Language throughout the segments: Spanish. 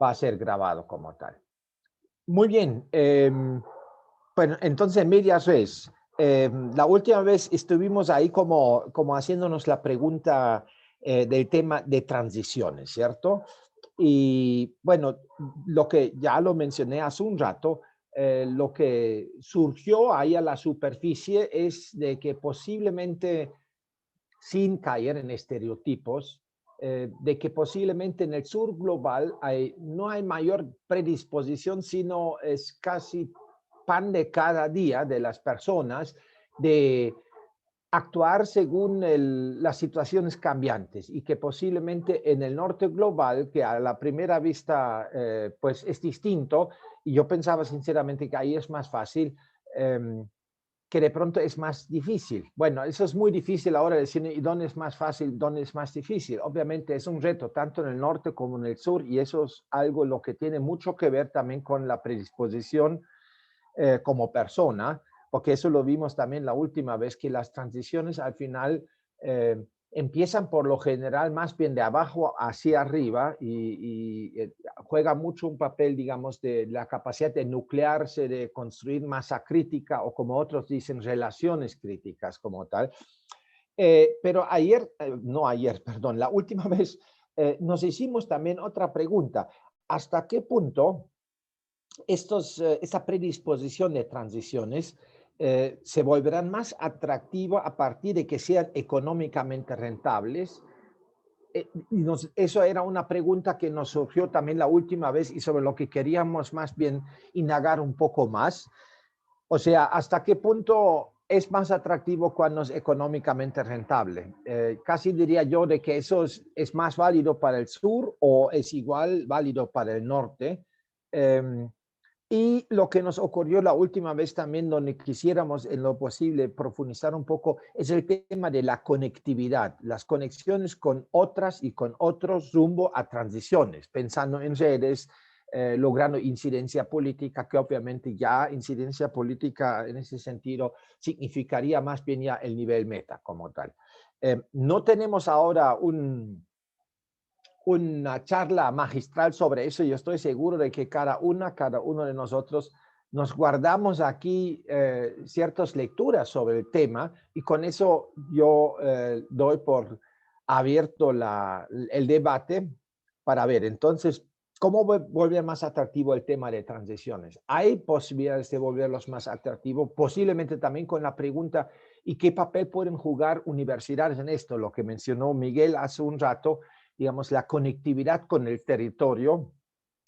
va a ser grabado como tal. Muy bien. Bueno, entonces, medias res. La última vez estuvimos ahí como haciéndonos la pregunta del tema de transiciones, ¿cierto? Y bueno, lo que ya lo mencioné hace un rato, lo que surgió ahí a la superficie es de que posiblemente, sin caer en estereotipos, de que posiblemente en el sur global no hay mayor predisposición, sino es casi pan de cada día de las personas de actuar según las situaciones cambiantes y que posiblemente en el norte global, que a la primera vista pues es distinto, y yo pensaba sinceramente que ahí es más fácil, que de pronto es más difícil. Bueno, eso es muy difícil ahora decir, ¿y dónde es más fácil, dónde es más difícil? Obviamente es un reto tanto en el norte como en el sur y eso es algo lo que tiene mucho que ver también con la predisposición como persona, porque eso lo vimos también la última vez, que las transiciones al final empiezan por lo general más bien de abajo hacia arriba y juega mucho un papel, digamos, de la capacidad de nuclearse, de construir masa crítica o como otros dicen, relaciones críticas como tal. Pero perdón, la última vez nos hicimos también otra pregunta. ¿Hasta qué punto esta predisposición de transiciones se volverán más atractivas a partir de que sean económicamente rentables? Eso era una pregunta que nos surgió también la última vez y sobre lo que queríamos más bien indagar un poco más. O sea, ¿hasta qué punto es más atractivo cuando es económicamente rentable? Casi diría yo de que eso es más válido para el sur o es igual válido para el norte. Y lo que nos ocurrió la última vez también, donde quisiéramos en lo posible profundizar un poco, es el tema de la conectividad, las conexiones con otras y con otros rumbo a transiciones, pensando en redes, logrando incidencia política, que obviamente ya incidencia política en ese sentido significaría más bien ya el nivel meta como tal. No tenemos ahora una charla magistral sobre eso. Yo estoy seguro de que cada uno de nosotros nos guardamos aquí ciertas lecturas sobre el tema y con eso yo doy por abierto el debate para ver. Entonces, ¿cómo volver más atractivo el tema de transiciones? ¿Hay posibilidades de volverlos más atractivos? Posiblemente también con la pregunta, ¿y qué papel pueden jugar universidades en esto? Lo que mencionó Miguel hace un rato, digamos, la conectividad con el territorio.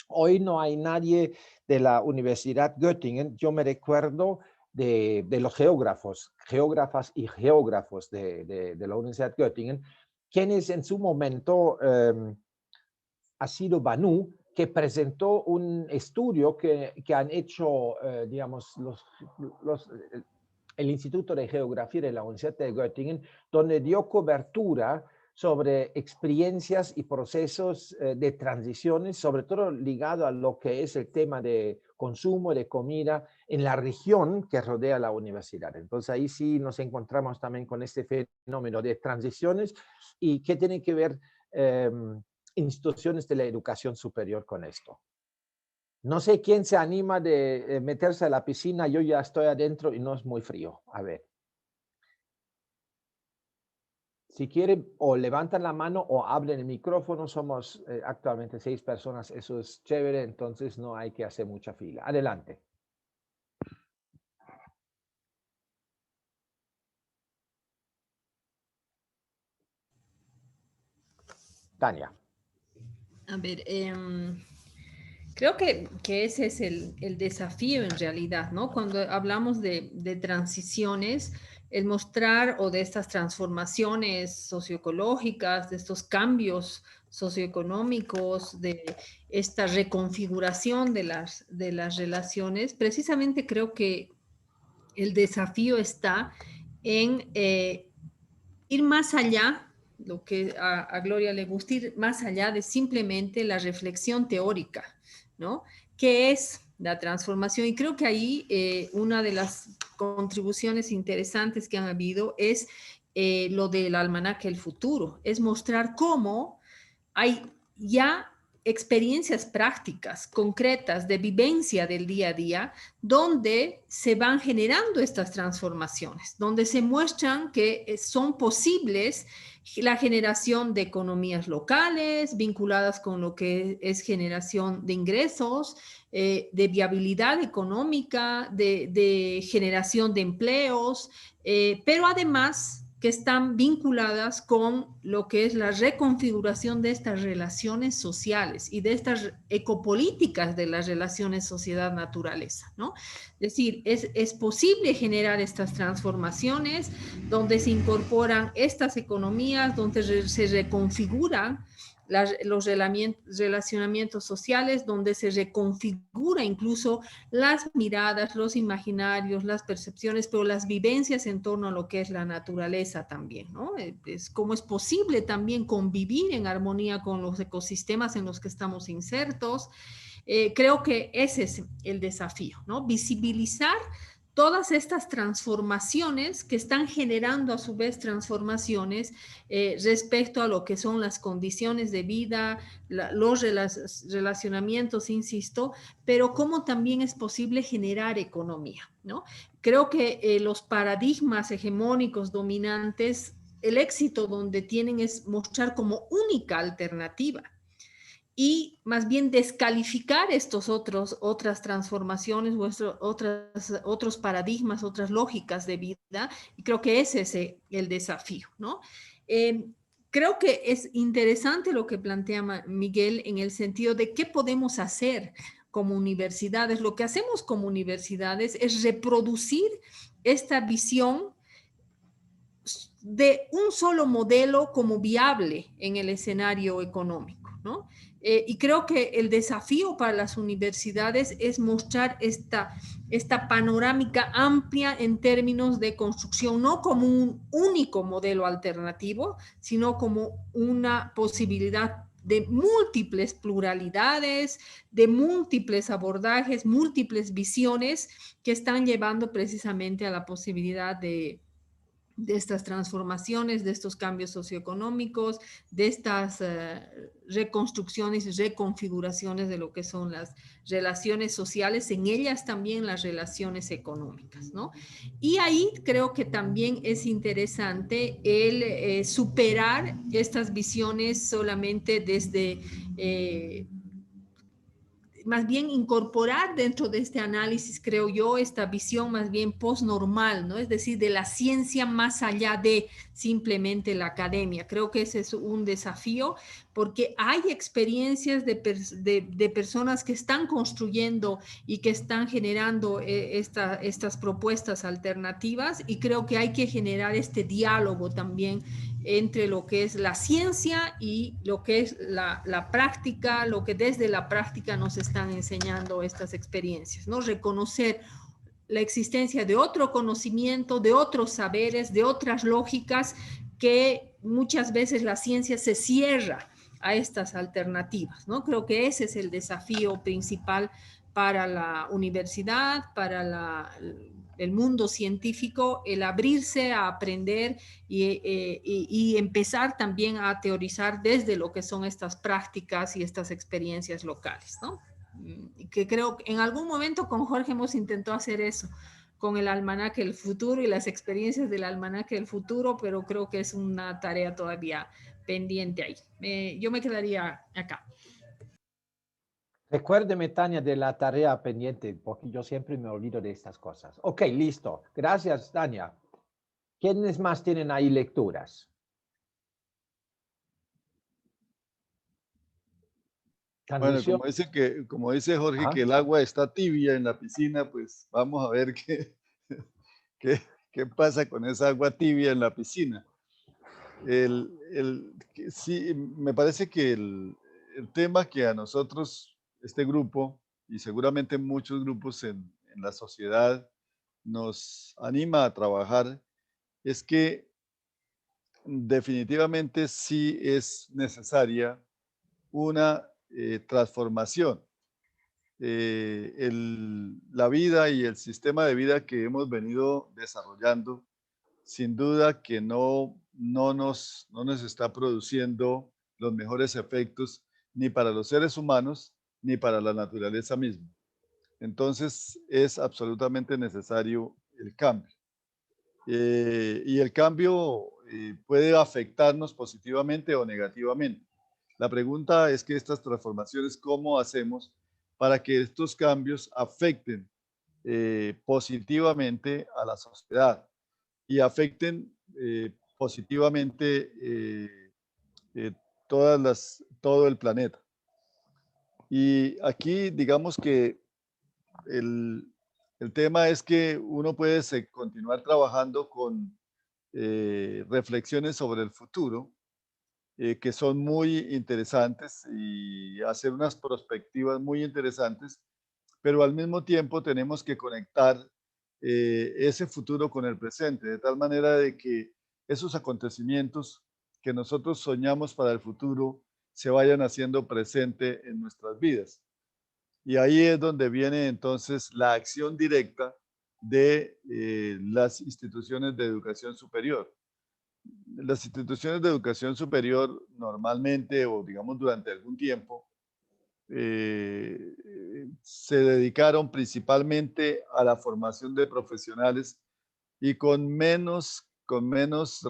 Hoy no hay nadie de la Universidad Göttingen, yo me recuerdo de los geógrafas y geógrafos de la Universidad Göttingen, quienes en su momento ha sido Banu, que presentó un estudio que han hecho, digamos, el Instituto de Geografía de la Universidad de Göttingen, donde dio cobertura sobre experiencias y procesos de transiciones, sobre todo ligado a lo que es el tema de consumo de comida en la región que rodea la universidad. Entonces ahí sí nos encontramos también con este fenómeno de transiciones y qué tiene que ver instituciones de la educación superior con esto. No sé quién se anima de meterse a la piscina, yo ya estoy adentro y no es muy frío. A ver. Si quieren, o levantan la mano o abren el micrófono. Somos actualmente 6 personas, eso es chévere, entonces no hay que hacer mucha fila. Adelante. Tania. A ver, creo que ese es el desafío en realidad, ¿no? Cuando hablamos de transiciones, el mostrar o de estas transformaciones socioecológicas, de estos cambios socioeconómicos, de esta reconfiguración de las relaciones, precisamente creo que el desafío está en ir más allá, lo que a Gloria le gusta, ir más allá de simplemente la reflexión teórica, ¿no? ¿Qué es la transformación? Y creo que ahí una de las contribuciones interesantes que han habido es lo del almanaque del futuro, es mostrar cómo hay ya experiencias prácticas, concretas, de vivencia del día a día, donde se van generando estas transformaciones, donde se muestran que son posibles la generación de economías locales vinculadas con lo que es generación de ingresos, de viabilidad económica, de generación de empleos, pero además que están vinculadas con lo que es la reconfiguración de estas relaciones sociales y de estas ecopolíticas de las relaciones sociedad-naturaleza, ¿no? Es decir, es posible generar estas transformaciones donde se incorporan estas economías, donde se reconfiguran los relacionamientos sociales, donde se reconfigura incluso las miradas, los imaginarios, las percepciones, pero las vivencias en torno a lo que es la naturaleza también, ¿no? Es cómo es posible también convivir en armonía con los ecosistemas en los que estamos insertos. Creo que ese es el desafío, ¿no? Visibilizar todas estas transformaciones que están generando a su vez transformaciones respecto a lo que son las condiciones de vida, los relacionamientos, insisto, pero cómo también es posible generar economía, ¿no? Creo que los paradigmas hegemónicos dominantes, el éxito donde tienen es mostrar como única alternativa y más bien descalificar estos otras transformaciones, otros paradigmas, otras lógicas de vida, y creo que ese es el desafío, ¿no? Eh, Creo que es interesante lo que plantea Miguel en el sentido de qué podemos hacer como universidades. Lo que hacemos como universidades es reproducir esta visión de un solo modelo como viable en el escenario económico, ¿no? Y creo que el desafío para las universidades es mostrar esta panorámica amplia en términos de construcción, no como un único modelo alternativo, sino como una posibilidad de múltiples pluralidades, de múltiples abordajes, múltiples visiones que están llevando precisamente a la posibilidad de estas transformaciones, de estos cambios socioeconómicos, de estas reconstrucciones y reconfiguraciones de lo que son las relaciones sociales, en ellas también las relaciones económicas, ¿no? Y ahí creo que también es interesante el superar estas visiones solamente desde más bien incorporar dentro de este análisis, creo yo, esta visión más bien postnormal, ¿no? Es decir, de la ciencia más allá de simplemente la academia. Creo que ese es un desafío porque hay experiencias de personas que están construyendo y que están generando estas propuestas alternativas y creo que hay que generar este diálogo también entre lo que es la ciencia y lo que es la práctica, lo que desde la práctica nos están enseñando estas experiencias, ¿no? Reconocer la existencia de otro conocimiento, de otros saberes, de otras lógicas que muchas veces la ciencia se cierra a estas alternativas, ¿no? Creo que ese es el desafío principal para la universidad, para el mundo científico, el abrirse a aprender y empezar también a teorizar desde lo que son estas prácticas y estas experiencias locales, ¿no? Que creo que en algún momento con Jorge hemos intentado hacer eso con el almanaque del futuro y las experiencias del almanaque del futuro, pero creo que es una tarea todavía pendiente ahí. Yo me quedaría acá. Recuérdeme, Tania, de la tarea pendiente, porque yo siempre me olvido de estas cosas. Ok, listo. Gracias, Tania. ¿Quiénes más tienen ahí lecturas? Bueno, Candicio. como dice Jorge, Ajá. que el agua está tibia en la piscina, pues vamos a ver qué pasa con esa agua tibia en la piscina. Sí, me parece que el tema que a nosotros, este grupo, y seguramente muchos grupos en la sociedad, nos anima a trabajar, es que definitivamente sí es necesaria una transformación. La vida y el sistema de vida que hemos venido desarrollando, sin duda que no nos está produciendo los mejores efectos ni para los seres humanos, ni para la naturaleza misma. Entonces es absolutamente necesario el cambio. Y el cambio puede afectarnos positivamente o negativamente. La pregunta es que estas transformaciones, ¿cómo hacemos para que estos cambios afecten positivamente a la sociedad y afecten positivamente eh, todo el planeta? Y aquí digamos que el, el tema es que uno puede continuar trabajando con reflexiones sobre el futuro, que son muy interesantes y hacer unas perspectivas muy interesantes, pero al mismo tiempo tenemos que conectar ese futuro con el presente, de tal manera de que esos acontecimientos que nosotros soñamos para el futuro se vayan haciendo presente en nuestras vidas. Y ahí es donde viene entonces la acción directa de las instituciones de educación superior. Las instituciones de educación superior normalmente, o digamos durante algún tiempo, se dedicaron principalmente a la formación de profesionales y con menos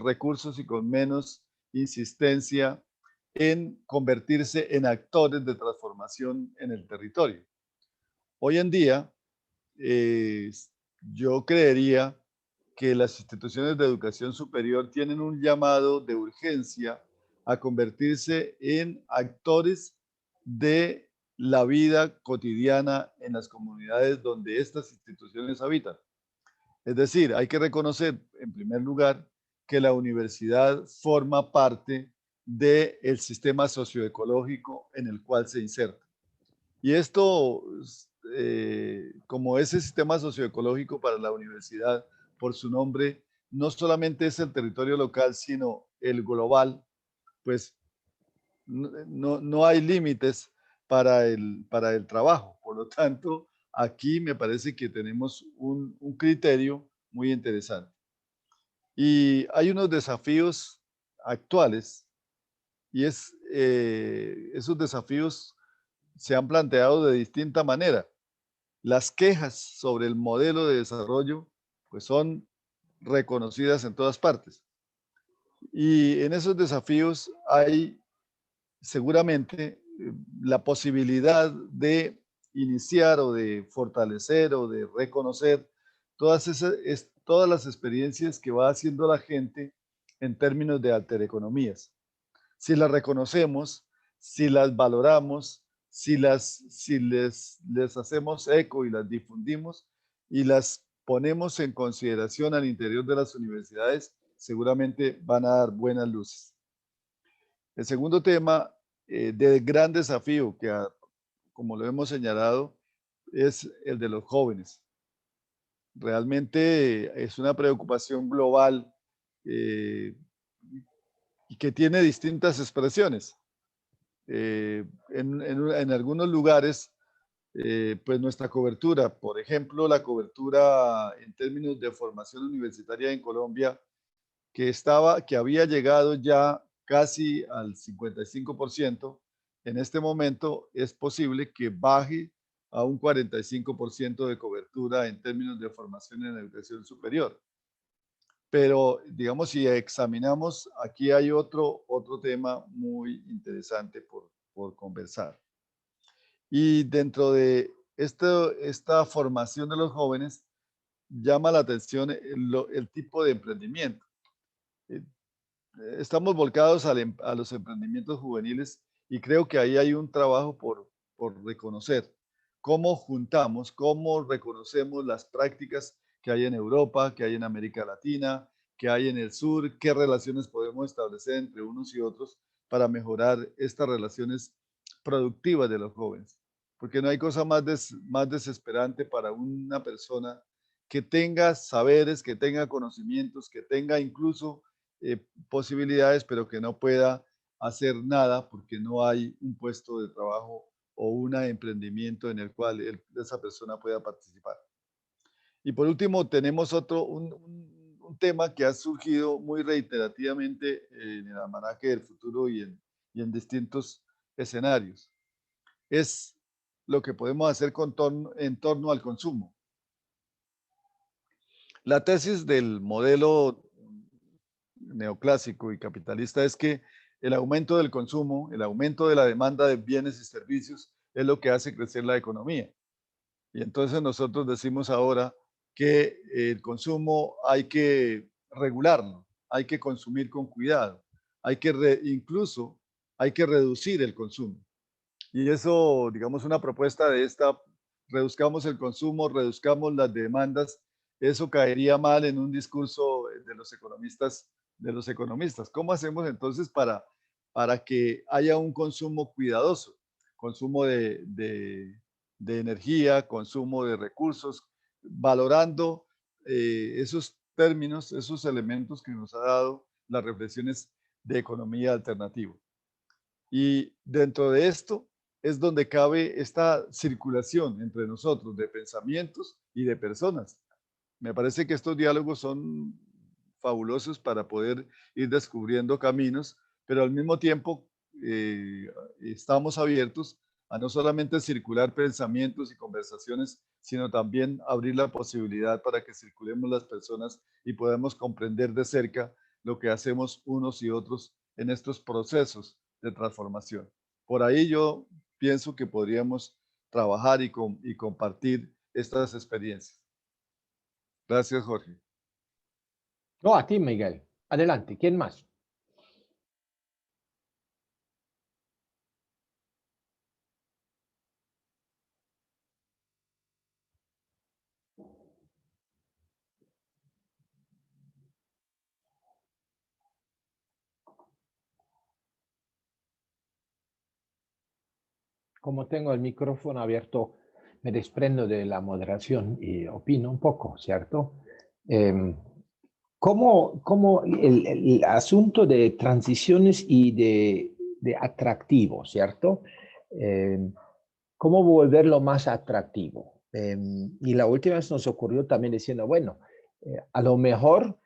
recursos y con menos insistencia en convertirse en actores de transformación en el territorio. Hoy en día, eh, yo creería que las instituciones de educación superior tienen un llamado de urgencia a convertirse en actores de la vida cotidiana en las comunidades donde estas instituciones habitan. Es decir, hay que reconocer, en primer lugar, que la universidad forma parte del sistema socioecológico en el cual se inserta. Y esto, como ese sistema socioecológico para la universidad, por su nombre, no solamente es el territorio local, sino el global, pues no hay límites para el trabajo. Por lo tanto, aquí me parece que tenemos un criterio muy interesante. Y hay unos desafíos actuales, y esos desafíos se han planteado de distinta manera. Las quejas sobre el modelo de desarrollo pues son reconocidas en todas partes. Y en esos desafíos hay seguramente la posibilidad de iniciar o de fortalecer o de reconocer todas las experiencias que va haciendo la gente en términos de altereconomías. Si las reconocemos, si las valoramos, si les hacemos eco y las difundimos y las ponemos en consideración al interior de las universidades, seguramente van a dar buenas luces. El segundo tema de gran desafío, como lo hemos señalado, es el de los jóvenes. Realmente es una preocupación global eh, y que tiene distintas expresiones. En algunos lugares, pues nuestra cobertura, por ejemplo, la cobertura en términos de formación universitaria en Colombia, que había llegado ya casi al 55%, en este momento es posible que baje a un 45% de cobertura en términos de formación en educación superior. Pero, digamos, si examinamos, aquí hay otro tema muy interesante por conversar. Y dentro de esta formación de los jóvenes, llama la atención el tipo de emprendimiento. Eh, Estamos volcados a los emprendimientos juveniles y creo que ahí hay un trabajo por reconocer cómo juntamos, cómo reconocemos las prácticas que hay en Europa, que hay en América Latina, que hay en el sur, qué relaciones podemos establecer entre unos y otros para mejorar estas relaciones productivas de los jóvenes. Porque no hay cosa más desesperante para una persona que tenga saberes, que tenga conocimientos, que tenga incluso posibilidades, pero que no pueda hacer nada porque no hay un puesto de trabajo o un emprendimiento en el cual esa persona pueda participar. Y por último, tenemos un tema que ha surgido muy reiterativamente en el Almanaque del Futuro y en distintos escenarios. Es lo que podemos hacer en torno al consumo. La tesis del modelo neoclásico y capitalista es que el aumento del consumo, el aumento de la demanda de bienes y servicios es lo que hace crecer la economía. Y entonces nosotros decimos ahora que el consumo hay que regularlo, hay que consumir con cuidado, incluso hay que reducir el consumo. Y eso, digamos, una propuesta de esta, reduzcamos el consumo, reduzcamos las demandas, eso caería mal en un discurso de los economistas. ¿Cómo hacemos entonces para que haya un consumo cuidadoso? Consumo de energía, consumo de recursos, valorando esos términos, esos elementos que nos ha dado las reflexiones de economía alternativa. Y dentro de esto es donde cabe esta circulación entre nosotros de pensamientos y de personas. Me parece que estos diálogos son fabulosos para poder ir descubriendo caminos, pero al mismo tiempo estamos abiertos a no solamente circular pensamientos y conversaciones, sino también abrir la posibilidad para que circulemos las personas y podamos comprender de cerca lo que hacemos unos y otros en estos procesos de transformación. Por ahí yo pienso que podríamos trabajar y compartir estas experiencias. Gracias, Jorge. No, a ti, Miguel. Adelante, ¿quién más? Como tengo el micrófono abierto, me desprendo de la moderación y opino un poco, ¿cierto? ¿Cómo el asunto de transiciones y de atractivo, ¿cierto? ¿Cómo volverlo más atractivo? Y la última vez nos ocurrió también diciendo, bueno, a lo mejor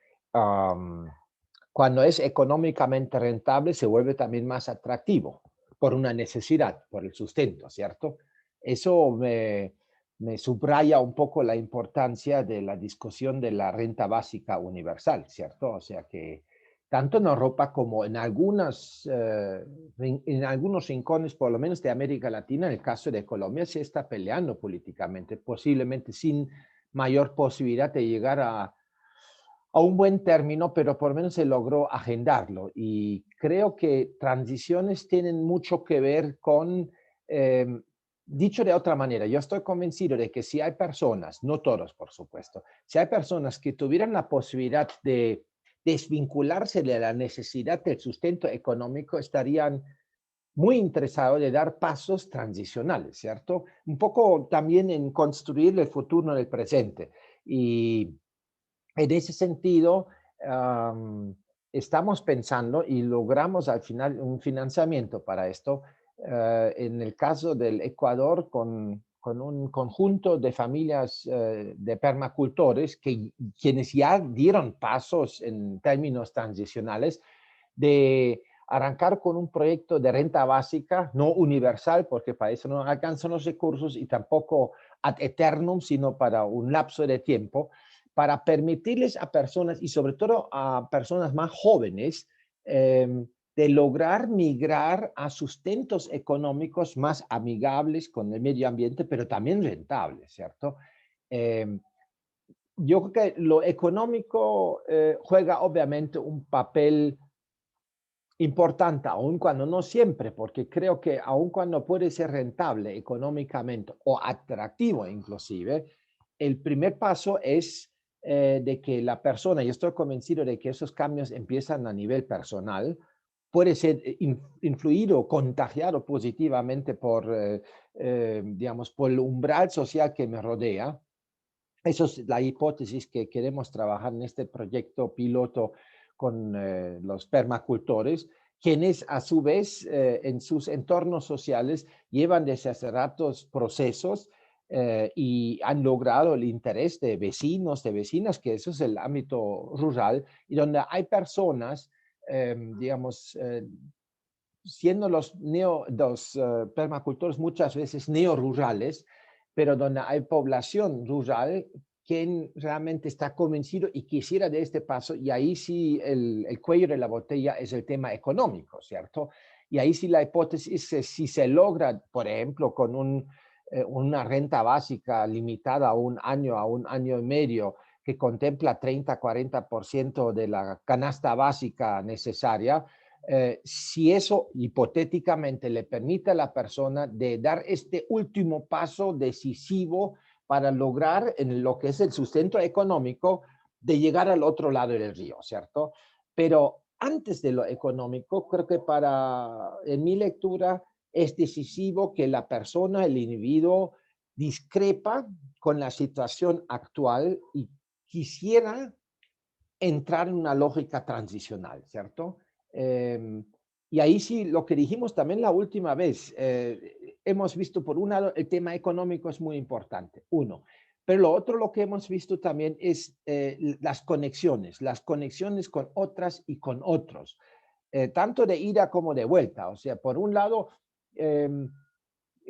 cuando es económicamente rentable se vuelve también más atractivo por una necesidad, por el sustento, ¿cierto? Eso me subraya un poco la importancia de la discusión de la renta básica universal, ¿cierto? O sea que tanto en Europa como en algunos rincones, por lo menos de América Latina, en el caso de Colombia, se está peleando políticamente, posiblemente sin mayor posibilidad de llegar a un buen término, pero por lo menos se logró agendarlo. Y creo que transiciones tienen mucho que ver con, dicho de otra manera, yo estoy convencido de que si hay personas, no todos por supuesto, si hay personas que tuvieran la posibilidad de desvincularse de la necesidad del sustento económico, estarían muy interesados de dar pasos transicionales, ¿cierto? Un poco también en construir el futuro en el presente. Y en ese sentido, estamos pensando y logramos al final un financiamiento para esto. En el caso del Ecuador, con un conjunto de familias de permacultores quienes ya dieron pasos en términos transicionales de arrancar con un proyecto de renta básica, no universal, porque para eso no alcanzan los recursos y tampoco ad eternum, sino para un lapso de tiempo, para permitirles a personas y sobre todo a personas más jóvenes de lograr migrar a sustentos económicos más amigables con el medio ambiente, pero también rentables, ¿cierto? Yo creo que lo económico juega obviamente un papel importante, aun cuando no siempre, porque creo que aun cuando puede ser rentable económicamente o atractivo inclusive, el primer paso es de que la persona, yo estoy convencido de que esos cambios empiezan a nivel personal, puede ser influido, contagiado positivamente por, digamos, por el umbral social que me rodea. Eso es la hipótesis que queremos trabajar en este proyecto piloto con los permacultores, quienes a su vez en sus entornos sociales llevan desde hace ratos procesos y han logrado el interés de vecinos, de vecinas, que eso es el ámbito rural, y donde hay personas, digamos, siendo los permacultores muchas veces neorurales, pero donde hay población rural quien realmente está convencido y quisiera de este paso, y ahí sí el cuello de la botella es el tema económico, ¿cierto? Y ahí sí la hipótesis es si se logra, por ejemplo, con una renta básica limitada a un año y medio, que contempla 30-40% de la canasta básica necesaria, si eso hipotéticamente le permite a la persona de dar este último paso decisivo para lograr en lo que es el sustento económico de llegar al otro lado del río, ¿cierto? Pero antes de lo económico, creo que en mi lectura, es decisivo que la persona, el individuo, discrepa con la situación actual y quisiera entrar en una lógica transicional, ¿cierto? Y ahí sí, lo que dijimos también la última vez, hemos visto por un lado, el tema económico es muy importante, uno. Pero lo otro, lo que hemos visto también es las conexiones con otras y con otros, tanto de ida como de vuelta. O sea, por un lado,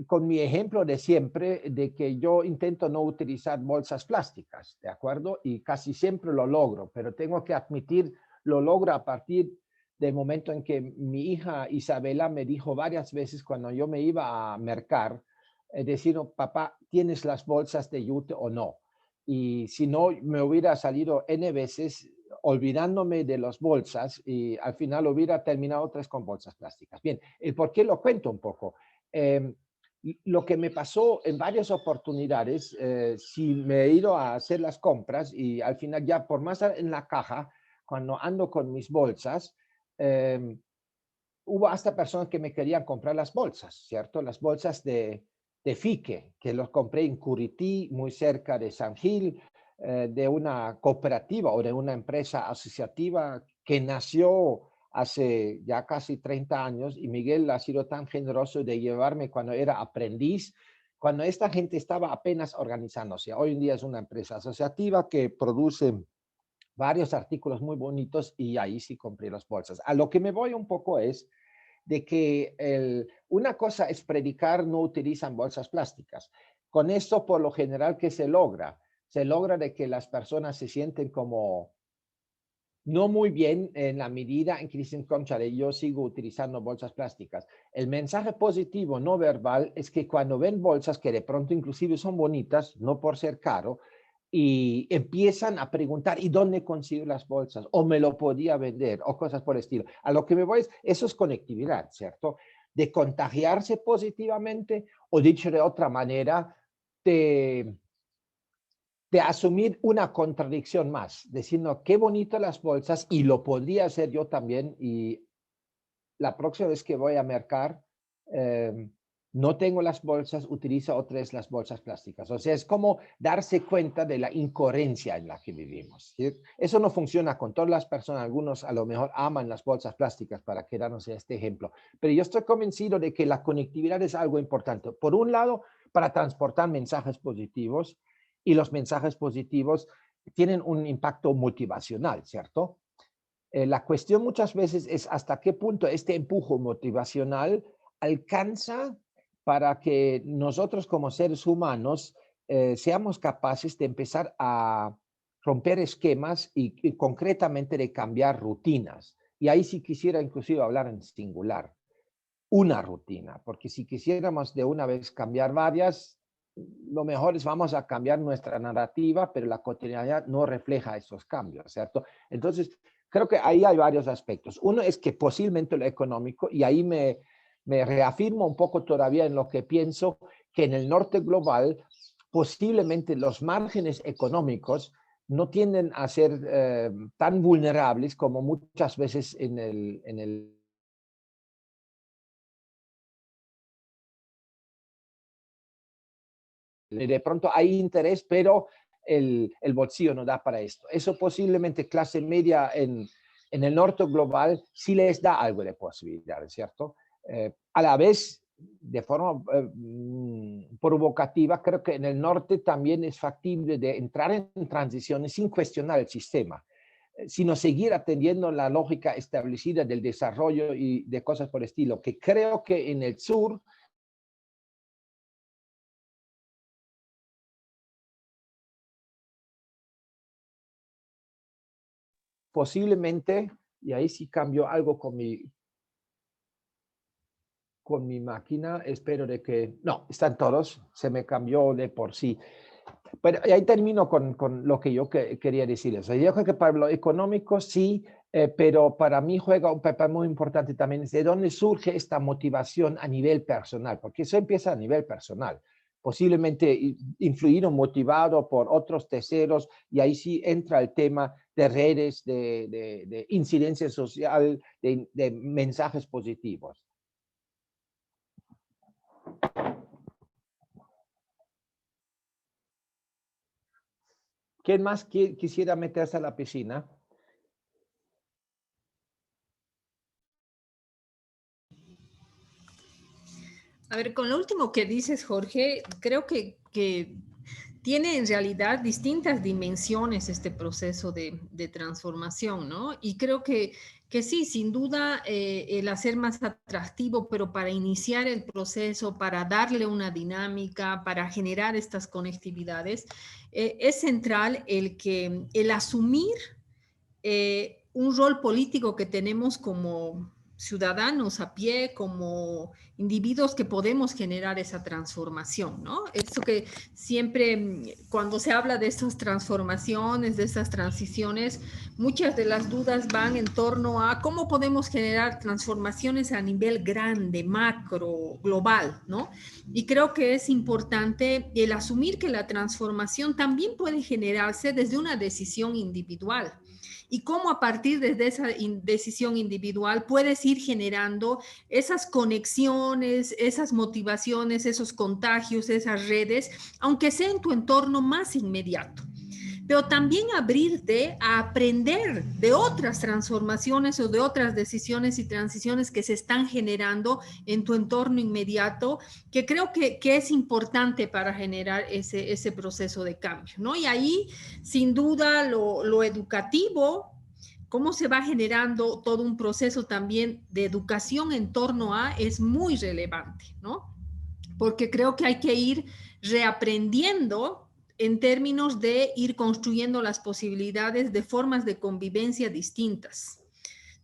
con mi ejemplo de siempre, de que yo intento no utilizar bolsas plásticas, ¿de acuerdo? Y casi siempre lo logro, pero tengo que admitir, lo logro a partir del momento en que mi hija Isabela me dijo varias veces cuando yo me iba a mercar, decir, papá, ¿tienes las bolsas de yute o no? Y si no, me hubiera salido N veces olvidándome de las bolsas y al final hubiera terminado otra vez con bolsas plásticas. Bien, ¿por qué lo cuento un poco? Lo que me pasó en varias oportunidades, si me he ido a hacer las compras y al final ya por más en la caja, cuando ando con mis bolsas, hubo hasta personas que me querían comprar las bolsas, ¿cierto? Las bolsas de Fique, que los compré en Curití, muy cerca de San Gil, de una cooperativa o de una empresa asociativa que nació hace ya casi 30 años y Miguel ha sido tan generoso de llevarme cuando era aprendiz, cuando esta gente estaba apenas organizándose. Hoy en día es una empresa asociativa que produce varios artículos muy bonitos y ahí sí compré las bolsas. A lo que me voy un poco es de que una cosa es predicar no utilizan bolsas plásticas. Con esto, por lo general, ¿qué se logra? Se logra de que las personas se sienten como no muy bien en la medida en que dicen, conchale, yo sigo utilizando bolsas plásticas. El mensaje positivo no verbal es que cuando ven bolsas que de pronto inclusive son bonitas, no por ser caro, y empiezan a preguntar, ¿y dónde consigo las bolsas? ¿O me lo podía vender? O cosas por el estilo. A lo que me voy es, eso es conectividad, ¿cierto? De contagiarse positivamente o dicho de otra manera, de asumir una contradicción más, diciendo qué bonito las bolsas y lo podría hacer yo también y la próxima vez que voy a mercar no tengo las bolsas, utilizo otras las bolsas plásticas. O sea, es como darse cuenta de la incoherencia en la que vivimos. ¿Sí? Eso no funciona con todas las personas. Algunos a lo mejor aman las bolsas plásticas para quedarnos en este ejemplo. Pero yo estoy convencido de que la conectividad es algo importante. Por un lado, para transportar mensajes positivos y los mensajes positivos tienen un impacto motivacional, ¿cierto? La cuestión muchas veces es hasta qué punto este empuje motivacional alcanza para que nosotros como seres humanos seamos capaces de empezar a romper esquemas y concretamente de cambiar rutinas. Y ahí sí quisiera inclusive hablar en singular, una rutina, porque si quisiéramos de una vez cambiar varias, lo mejor es vamos a cambiar nuestra narrativa, pero la cotidianidad no refleja esos cambios, ¿cierto? Entonces, creo que ahí hay varios aspectos. Uno es que posiblemente lo económico, y ahí me reafirmo un poco todavía en lo que pienso, que en el norte global posiblemente los márgenes económicos no tienden a ser tan vulnerables como muchas veces en el de pronto hay interés, pero el bolsillo no da para esto. Eso posiblemente clase media en el norte global sí les da algo de posibilidades, ¿cierto? A la vez, de forma provocativa, creo que en el norte también es factible de entrar en transiciones sin cuestionar el sistema. sino seguir atendiendo la lógica establecida del desarrollo y de cosas por el estilo, que creo que en el sur posiblemente, y ahí sí cambió algo con mi máquina, espero de que, no, están todos, se me cambió de por sí. Pero ahí termino con lo que yo quería decir. O sea, yo creo que para lo económico sí, pero para mí juega un papel muy importante también de dónde surge esta motivación a nivel personal, porque eso empieza a nivel personal. Posiblemente influido, motivado por otros terceros, y ahí sí entra el tema de redes, de incidencia social, de mensajes positivos. ¿Quién más quisiera meterse a la piscina? A ver, con lo último que dices, Jorge, creo que tiene en realidad distintas dimensiones este proceso de transformación, ¿no? Y creo que sí, sin duda, el hacer más atractivo, pero para iniciar el proceso, para darle una dinámica, para generar estas conectividades, es central el asumir un rol político que tenemos como ciudadanos a pie, como individuos que podemos generar esa transformación, ¿no? Eso que siempre, cuando se habla de estas transformaciones, de estas transiciones, muchas de las dudas van en torno a cómo podemos generar transformaciones a nivel grande, macro, global, ¿no? Y creo que es importante el asumir que la transformación también puede generarse desde una decisión individual. Y cómo a partir de esa decisión individual puedes ir generando esas conexiones, esas motivaciones, esos contagios, esas redes, aunque sea en tu entorno más inmediato. Pero también abrirte a aprender de otras transformaciones o de otras decisiones y transiciones que se están generando en tu entorno inmediato, que creo que es importante para generar ese proceso de cambio, ¿no? Y ahí, sin duda, lo educativo, cómo se va generando todo un proceso también de educación en torno a, es muy relevante, ¿no? Porque creo que hay que ir reaprendiendo en términos de ir construyendo las posibilidades de formas de convivencia distintas,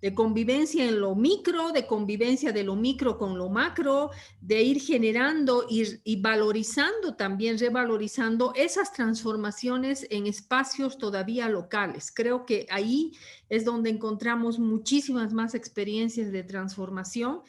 de convivencia en lo micro, de convivencia de lo micro con lo macro, de ir generando y valorizando también, revalorizando esas transformaciones en espacios todavía locales. Creo que ahí es donde encontramos muchísimas más experiencias de transformación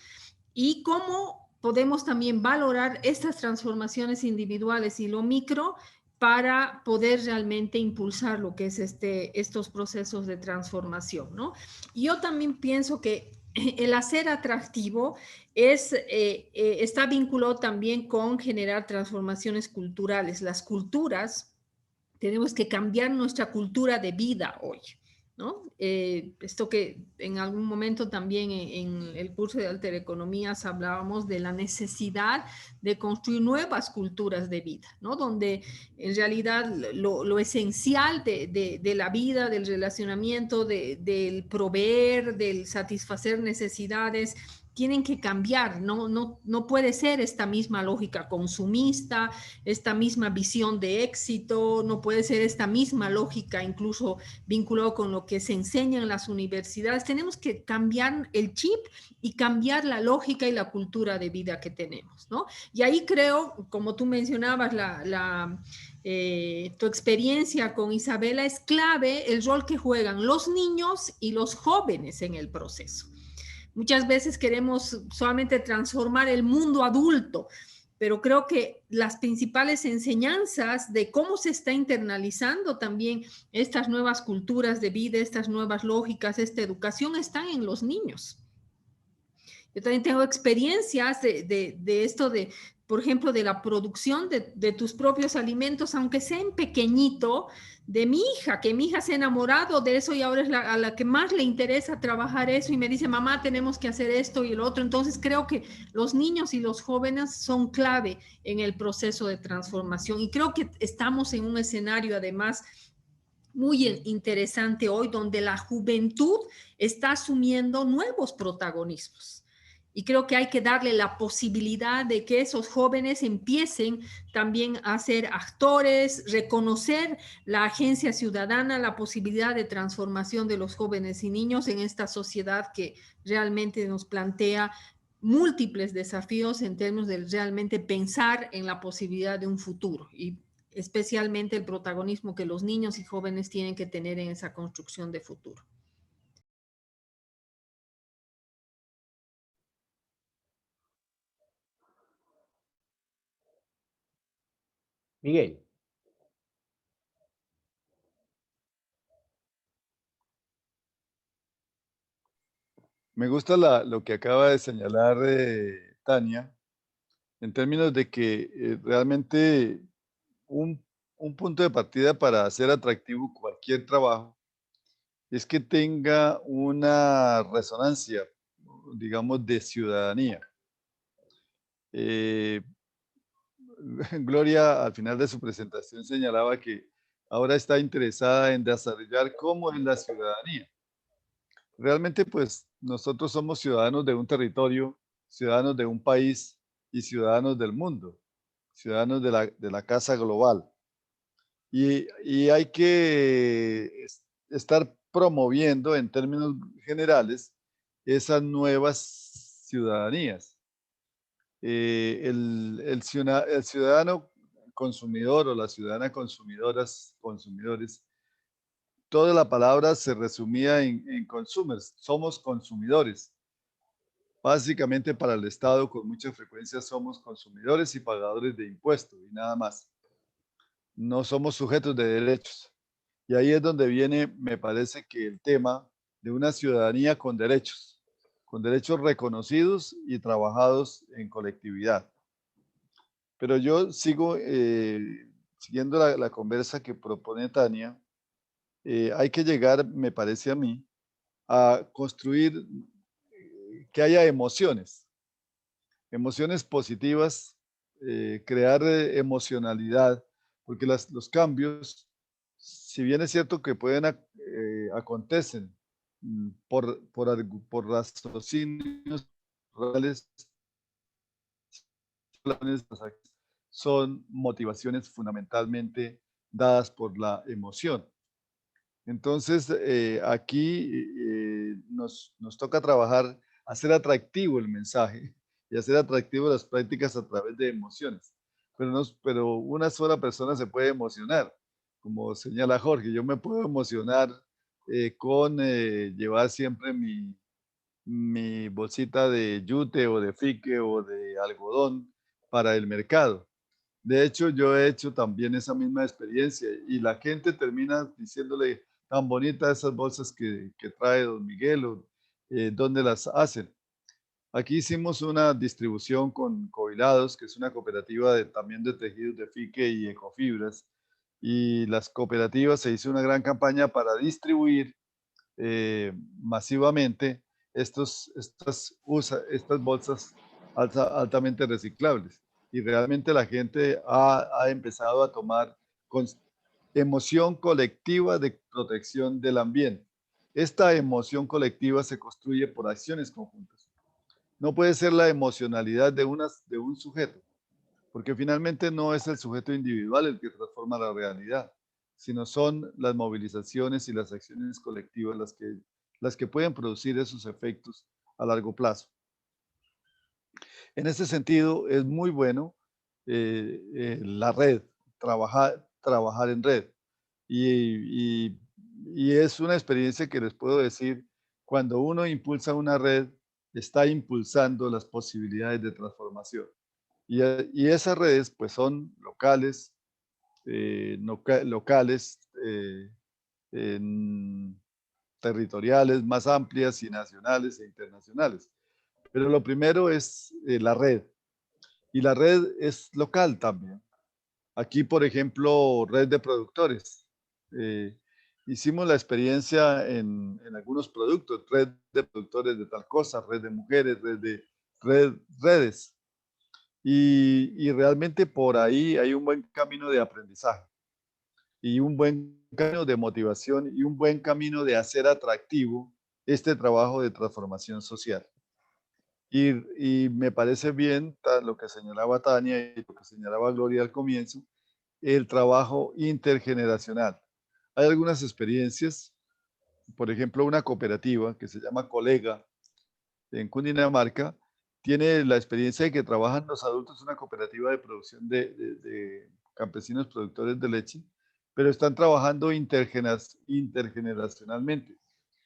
y cómo podemos también valorar estas transformaciones individuales y lo micro para poder realmente impulsar lo que es estos procesos de transformación, ¿no? Yo también pienso que el hacer atractivo está vinculado también con generar transformaciones culturales. Las culturas, tenemos que cambiar nuestra cultura de vida hoy, ¿no? Esto que en algún momento también en el curso de Alter Economías hablábamos de la necesidad de construir nuevas culturas de vida, ¿no? Donde en realidad lo esencial de la vida, del relacionamiento, del proveer, del satisfacer necesidades, tienen que cambiar, no puede ser esta misma lógica consumista, esta misma visión de éxito, no puede ser esta misma lógica incluso vinculado con lo que se enseña en las universidades. Tenemos que cambiar el chip y cambiar la lógica y la cultura de vida que tenemos, ¿no? Y ahí creo, como tú mencionabas, tu experiencia con Isabela es clave el rol que juegan los niños y los jóvenes en el proceso. Muchas veces queremos solamente transformar el mundo adulto, pero creo que las principales enseñanzas de cómo se está internalizando también estas nuevas culturas de vida, estas nuevas lógicas, esta educación, están en los niños. Yo también tengo experiencias de esto por ejemplo, de la producción de tus propios alimentos, aunque sea en pequeñito, de mi hija, que mi hija se ha enamorado de eso y ahora es a la que más le interesa trabajar eso y me dice, mamá, tenemos que hacer esto y el otro. Entonces creo que los niños y los jóvenes son clave en el proceso de transformación y creo que estamos en un escenario además muy interesante hoy, donde la juventud está asumiendo nuevos protagonismos. Y creo que hay que darle la posibilidad de que esos jóvenes empiecen también a ser actores, reconocer la agencia ciudadana, la posibilidad de transformación de los jóvenes y niños en esta sociedad que realmente nos plantea múltiples desafíos en términos de realmente pensar en la posibilidad de un futuro y especialmente el protagonismo que los niños y jóvenes tienen que tener en esa construcción de futuro. Miguel. Me gusta lo que acaba de señalar Tania, en términos de que realmente un, un punto de partida para hacer atractivo cualquier trabajo es que tenga una resonancia, digamos, de ciudadanía. Eh, Gloria, al final de su presentación, señalaba que ahora está interesada en desarrollar cómo es la ciudadanía. Realmente, pues, nosotros somos ciudadanos de un territorio, ciudadanos de un país y ciudadanos del mundo, ciudadanos de la casa global. Y hay que estar promoviendo en términos generales esas nuevas ciudadanías. El ciudadano consumidor o la ciudadana consumidores, toda la palabra se resumía en consumers, somos consumidores. Básicamente para el Estado con mucha frecuencia somos consumidores y pagadores de impuestos y nada más. No somos sujetos de derechos. Y ahí es donde viene, me parece que el tema de una ciudadanía con derechos reconocidos y trabajados en colectividad. Pero yo sigo siguiendo la conversa que propone Tania. Hay que llegar, me parece a mí, a construir que haya emociones positivas, crear emocionalidad, porque los cambios, si bien es cierto que pueden acontecen por raciocinios reales, son motivaciones fundamentalmente dadas por la emoción. Entonces, aquí nos toca trabajar, hacer atractivo el mensaje y hacer atractivo las prácticas a través de emociones. Pero una sola persona se puede emocionar, como señala Jorge. Yo me puedo emocionar con llevar siempre mi bolsita de yute o de fique o de algodón para el mercado. De hecho, yo he hecho también esa misma experiencia y la gente termina diciéndole tan bonitas esas bolsas que trae don Miguel o dónde las hacen. Aquí hicimos una distribución con Cobilados, que es una cooperativa también de tejidos de fique y ecofibras. Y las cooperativas se hizo una gran campaña para distribuir masivamente estas bolsas altamente reciclables. Y realmente la gente ha empezado a tomar con emoción colectiva de protección del ambiente. Esta emoción colectiva se construye por acciones conjuntas. No puede ser la emocionalidad de un sujeto, porque finalmente no es el sujeto individual el que transforma la realidad, sino son las movilizaciones y las acciones colectivas las que pueden producir esos efectos a largo plazo. En ese sentido, es muy bueno la red, trabajar en red. Y es una experiencia que les puedo decir, cuando uno impulsa una red, está impulsando las posibilidades de transformación. Y esas redes pues son locales, territoriales más amplias y nacionales e internacionales. Pero lo primero es la red. Y la red es local también. Aquí, por ejemplo, red de productores. Hicimos la experiencia en algunos productos, red de productores de tal cosa, red de mujeres, redes. Y realmente por ahí hay un buen camino de aprendizaje. y un buen camino de motivación y un buen camino de hacer atractivo este trabajo de transformación social. Y me parece bien lo que señalaba Tania y lo que señalaba Gloria al comienzo, el trabajo intergeneracional. Hay algunas experiencias, por ejemplo, una cooperativa que se llama Colega en Cundinamarca, tiene la experiencia de que trabajan los adultos en una cooperativa de producción de campesinos productores de leche, pero están trabajando intergeneracionalmente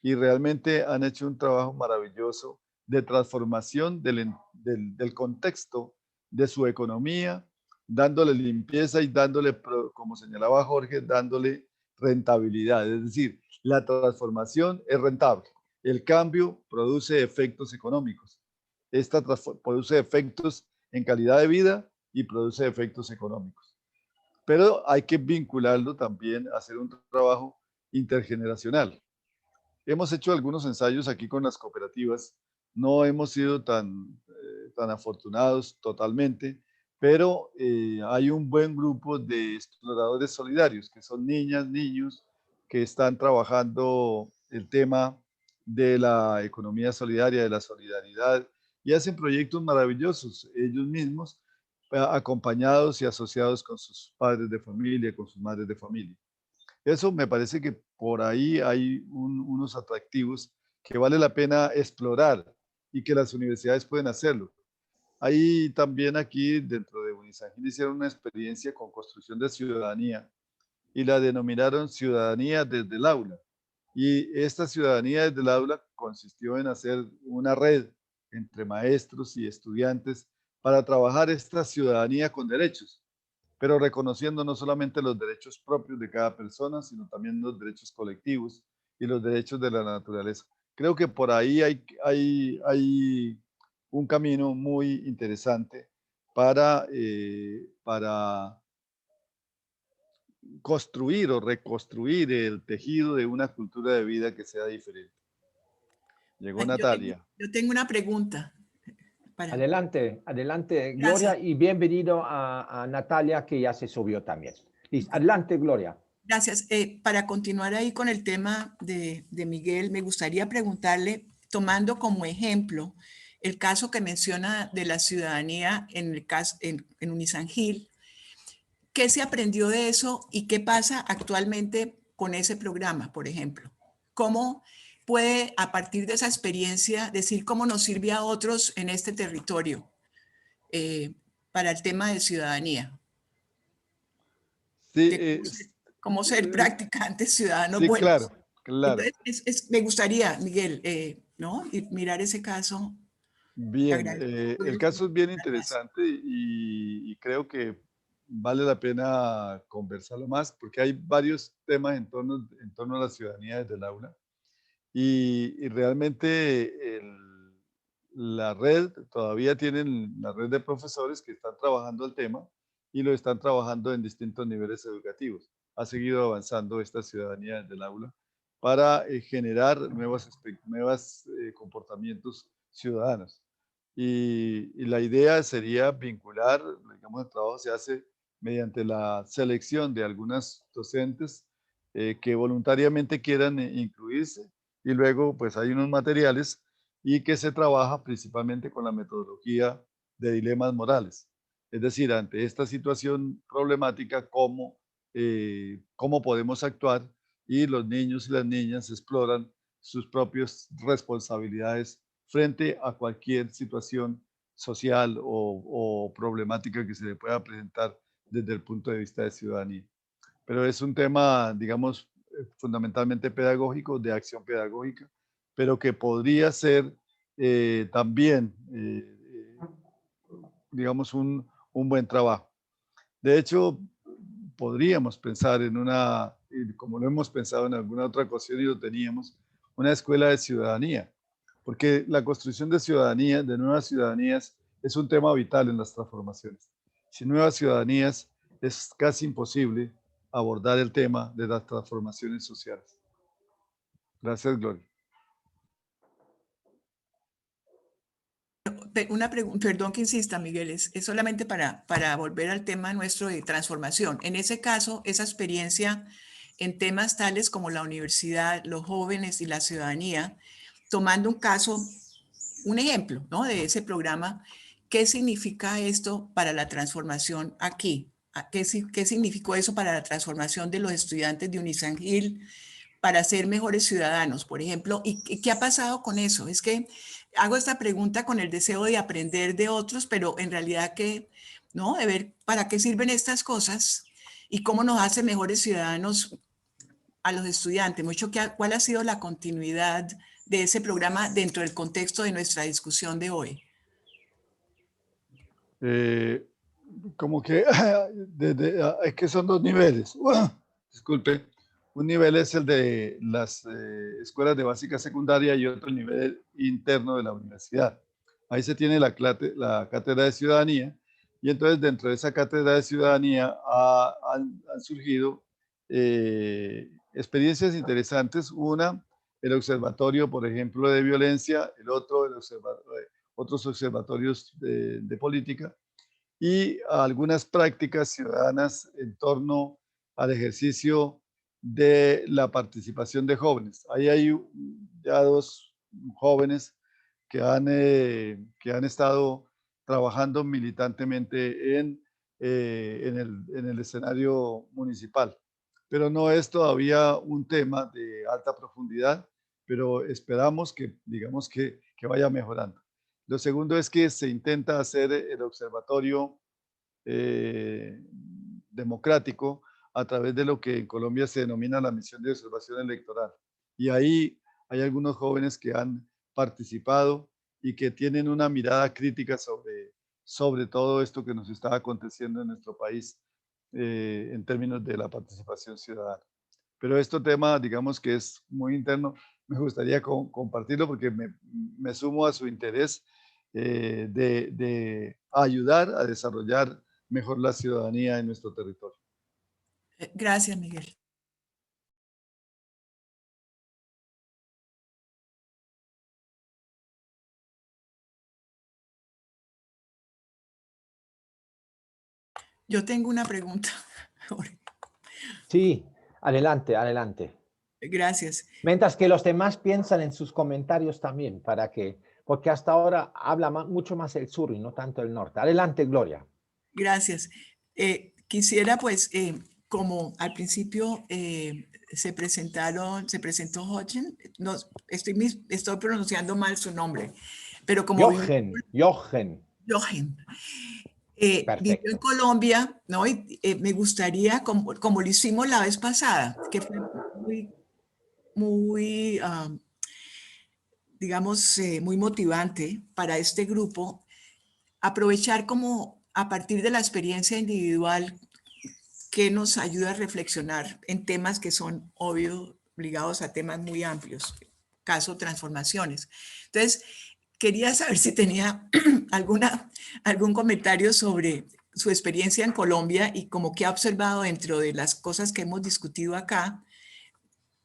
y realmente han hecho un trabajo maravilloso de transformación del contexto de su economía, dándole limpieza y dándole, como señalaba Jorge, dándole rentabilidad. Es decir, la transformación es rentable. El cambio produce efectos económicos. Esta produce efectos en calidad de vida y produce efectos económicos. Pero hay que vincularlo también a hacer un trabajo intergeneracional. Hemos hecho algunos ensayos aquí con las cooperativas. No hemos sido tan afortunados totalmente, pero hay un buen grupo de exploradores solidarios, que son niñas, niños, que están trabajando el tema de la economía solidaria, de la solidaridad, y hacen proyectos maravillosos ellos mismos, acompañados y asociados con sus padres de familia, con sus madres de familia. Eso me parece que por ahí hay unos atractivos que vale la pena explorar y que las universidades pueden hacerlo. Ahí también aquí dentro de Unisangil hicieron una experiencia con construcción de ciudadanía y la denominaron Ciudadanía desde el Aula. Y esta ciudadanía desde el aula consistió en hacer una red entre maestros y estudiantes para trabajar esta ciudadanía con derechos, pero reconociendo no solamente los derechos propios de cada persona, sino también los derechos colectivos y los derechos de la naturaleza. Creo que por ahí hay un camino muy interesante para construir o reconstruir el tejido de una cultura de vida que sea diferente. Llegó Natalia. Yo tengo una pregunta. Adelante, adelante, Gracias. Gloria, y bienvenido a Natalia, que ya se subió también. Listo. Adelante, Gloria. Gracias. Para continuar ahí con el tema de Miguel, me gustaría preguntarle, tomando como ejemplo el caso que menciona de la ciudadanía en el caso en Unisangil, ¿qué se aprendió de eso y qué pasa actualmente con ese programa, por ejemplo? ¿Cómo puede, a partir de esa experiencia, decir cómo nos sirve a otros en este territorio para el tema de ciudadanía? Sí, De cómo ser practicantes ciudadanos sí, buenos. claro. Entonces, me gustaría, Miguel, ¿no? Y mirar ese caso. Bien, el caso es bien interesante y creo que vale la pena conversarlo más porque hay varios temas en torno a la ciudadanía desde el aula y realmente la red, todavía tienen la red de profesores que están trabajando el tema y lo están trabajando en distintos niveles educativos. Ha seguido avanzando esta ciudadanía desde el aula para generar nuevos comportamientos ciudadanos. Y la idea sería vincular, digamos, el trabajo se hace mediante la selección de algunas docentes que voluntariamente quieran incluirse y luego pues hay unos materiales y que se trabaja principalmente con la metodología de dilemas morales. Es decir, ante esta situación problemática, cómo podemos actuar y los niños y las niñas exploran sus propias responsabilidades frente a cualquier situación social o problemática que se le pueda presentar desde el punto de vista de ciudadanía. Pero es un tema, digamos, fundamentalmente pedagógico, de acción pedagógica, pero que podría ser también, digamos, un buen trabajo. De hecho, podríamos pensar en como lo hemos pensado en alguna otra ocasión y lo teníamos, una escuela de ciudadanía, porque la construcción de ciudadanía, de nuevas ciudadanías, es un tema vital en las transformaciones. Sin nuevas ciudadanías es casi imposible abordar el tema de las transformaciones sociales. Gracias, Gloria. Perdón que insista, Miguel, es solamente para volver al tema nuestro de transformación. En ese caso, esa experiencia en temas tales como la universidad, los jóvenes y la ciudadanía, tomando un caso, un ejemplo, ¿no?, de ese programa, ¿qué significa esto para la transformación aquí? ¿Qué significó eso para la transformación de los estudiantes de Unisangil para ser mejores ciudadanos, por ejemplo? ¿Y qué ha pasado con eso? Es que hago esta pregunta con el deseo de aprender de otros, pero en realidad ¿no?, de ver para qué sirven estas cosas y cómo nos hace mejores ciudadanos a los estudiantes. ¿Cuál ha sido la continuidad de ese programa dentro del contexto de nuestra discusión de hoy? Como que es que son dos niveles. Disculpe. Un nivel es el de las escuelas de básica secundaria y otro nivel interno de la universidad. Ahí se tiene la cátedra de ciudadanía, y entonces dentro de esa cátedra de ciudadanía han surgido experiencias interesantes. Una, el observatorio, por ejemplo, de violencia; el otro, otros observatorios de política, y algunas prácticas ciudadanas en torno al ejercicio de la participación de jóvenes. Ahí hay ya dos jóvenes que han estado trabajando militantemente en el escenario municipal. Pero no es todavía un tema de alta profundidad, pero esperamos que, digamos, que vaya mejorando. Lo segundo es que se intenta hacer el observatorio democrático a través de lo que en Colombia se denomina la misión de observación electoral. Y ahí hay algunos jóvenes que han participado y que tienen una mirada crítica sobre todo esto que nos está aconteciendo en nuestro país en términos de la participación ciudadana. Pero este tema, digamos que es muy interno, me gustaría compartirlo porque me sumo a su interés de ayudar a desarrollar mejor la ciudadanía en nuestro territorio. Gracias, Miguel. Yo tengo una pregunta. Sí, adelante, adelante. Gracias. Mientras que los demás piensan en sus comentarios también, porque hasta ahora habla mucho más el sur y no tanto el norte. Adelante, Gloria. Gracias. Quisiera, pues, como al principio se presentó Hodgen, no, estoy pronunciando mal su nombre, pero como Jochen. Vivió en Colombia, ¿no? Y me gustaría, como lo hicimos la vez pasada, que fue muy digamos, muy motivante para este grupo, aprovechar como a partir de la experiencia individual que nos ayuda a reflexionar en temas que son, obvio, ligados a temas muy amplios, caso transformaciones. Entonces, quería saber si tenía algún comentario sobre su experiencia en Colombia y como que ha observado dentro de las cosas que hemos discutido acá,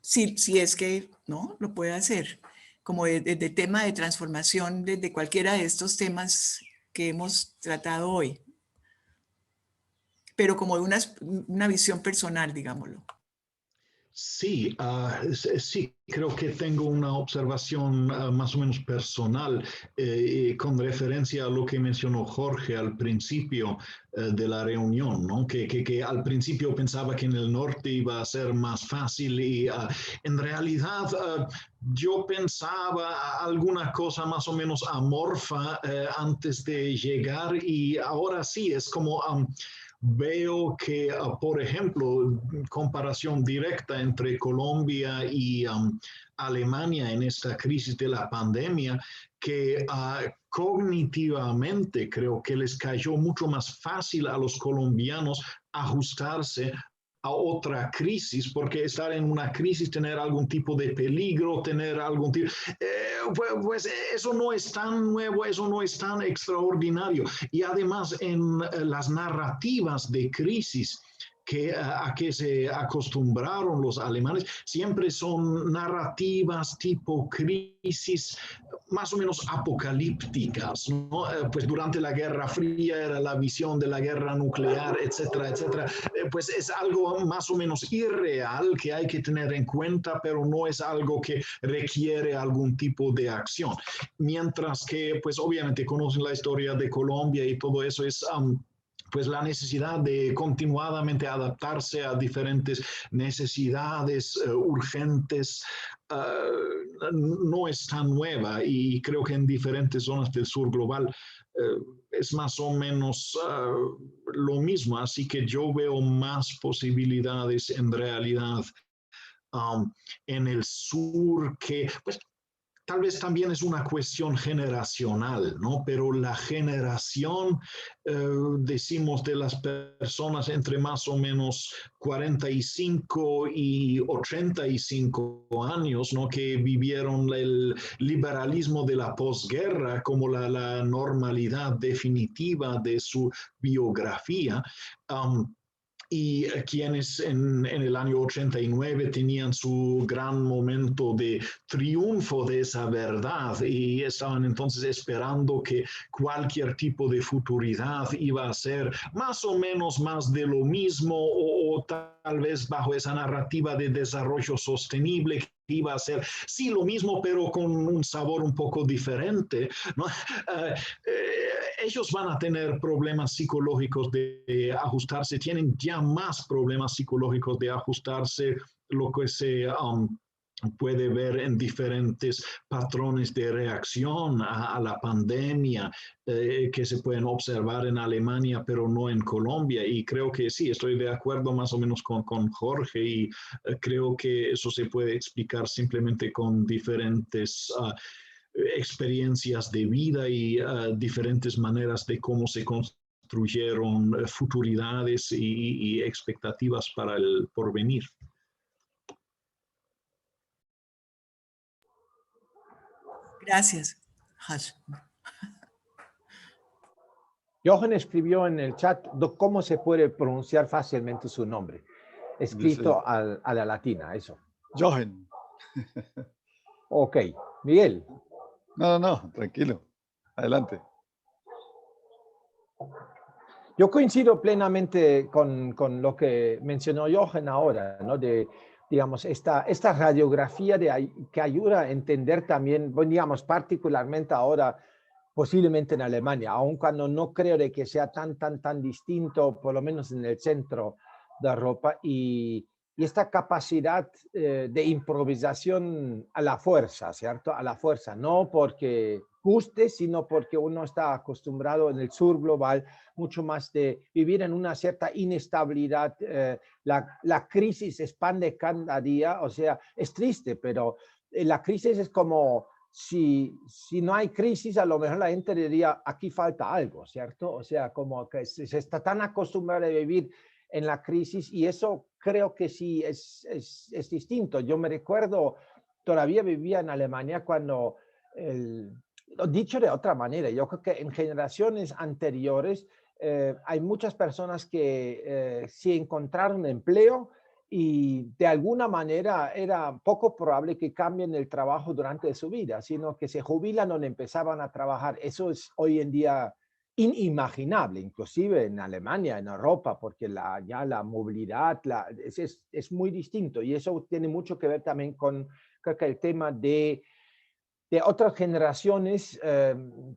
si es que no lo puede hacer, como de tema de transformación desde cualquiera de estos temas que hemos tratado hoy, pero como de una visión personal, digámoslo. Sí, sí, creo que tengo una observación más o menos personal con referencia a lo que mencionó Jorge al principio de la reunión, ¿no? Que al principio pensaba que en el norte iba a ser más fácil y en realidad yo pensaba alguna cosa más o menos amorfa antes de llegar, y ahora sí es como... veo que, por ejemplo, comparación directa entre Colombia y Alemania en esta crisis de la pandemia, que cognitivamente creo que les cayó mucho más fácil a los colombianos ajustarse a otra crisis, porque estar en una crisis, tener algún tipo de peligro, tener algún tipo... pues eso no es tan nuevo, eso no es tan extraordinario. Y además en las narrativas de crisis a que se acostumbraron los alemanes, siempre son narrativas tipo crisis más o menos apocalípticas, ¿no? Pues durante la Guerra Fría era la visión de la guerra nuclear, etcétera, etcétera. Pues es algo más o menos irreal que hay que tener en cuenta, pero no es algo que requiere algún tipo de acción. Mientras que, pues obviamente conocen la historia de Colombia y todo eso es... pues la necesidad de continuadamente adaptarse a diferentes necesidades urgentes no es tan nueva y creo que en diferentes zonas del sur global es más o menos lo mismo, así que yo veo más posibilidades en realidad en el sur que, pues, tal vez también es una cuestión generacional, ¿no? Pero la generación, decimos, de las personas entre más o menos 45 y 85 años, ¿no? Que vivieron el liberalismo de la posguerra como la normalidad definitiva de su biografía. Y quienes en el año 89 tenían su gran momento de triunfo de esa verdad y estaban entonces esperando que cualquier tipo de futuridad iba a ser más o menos más de lo mismo o tal vez bajo esa narrativa de desarrollo sostenible que iba a ser, sí, lo mismo, pero con un sabor un poco diferente, ¿no? Ellos van a tener problemas psicológicos de ajustarse, tienen ya más problemas psicológicos de ajustarse, lo que se puede ver en diferentes patrones de reacción a la pandemia que se pueden observar en Alemania, pero no en Colombia. Y creo que sí, estoy de acuerdo más o menos con Jorge y creo que eso se puede explicar simplemente con diferentes experiencias de vida y diferentes maneras de cómo se construyeron futuridades y expectativas para el porvenir. Gracias. Jochen escribió en el chat cómo se puede pronunciar fácilmente su nombre, escrito a la latina, eso. Jochen. Ok, Miguel. No, tranquilo. Adelante. Yo coincido plenamente con lo que mencionó Jochen ahora, ¿no? De, digamos, esta radiografía que ayuda a entender también, bueno, digamos, particularmente ahora, posiblemente en Alemania, aun cuando no creo de que sea tan distinto, por lo menos en el centro de Europa, y esta capacidad de improvisación a la fuerza, ¿cierto? A la fuerza, no porque guste, sino porque uno está acostumbrado en el sur global mucho más de vivir en una cierta inestabilidad. La crisis se expande cada día, o sea, es triste, pero la crisis es como... Si no hay crisis, a lo mejor la gente diría, aquí falta algo, ¿cierto? O sea, como que se está tan acostumbrado a vivir en la crisis y eso creo que sí es distinto. Yo me recuerdo, todavía vivía en Alemania cuando, dicho de otra manera, yo creo que en generaciones anteriores hay muchas personas que sí encontraron empleo y de alguna manera era poco probable que cambien el trabajo durante su vida, sino que se jubilan o empezaban a trabajar. Eso es hoy en día inimaginable, inclusive en Alemania, en Europa, porque ya la movilidad es muy distinto y eso tiene mucho que ver también con, creo que el tema de otras generaciones.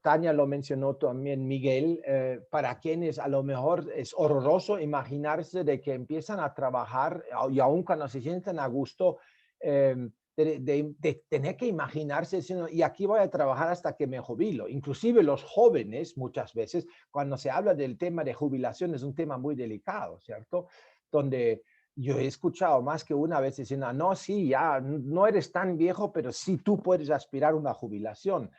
Tania lo mencionó también, Miguel, para quienes a lo mejor es horroroso imaginarse de que empiezan a trabajar y aún cuando se sienten a gusto, de tener que imaginarse, y aquí voy a trabajar hasta que me jubilo. Inclusive los jóvenes, muchas veces, cuando se habla del tema de jubilación, es un tema muy delicado, ¿cierto? Donde yo he escuchado más que una vez diciendo, no, sí, ya no eres tan viejo, pero sí tú puedes aspirar a una jubilación.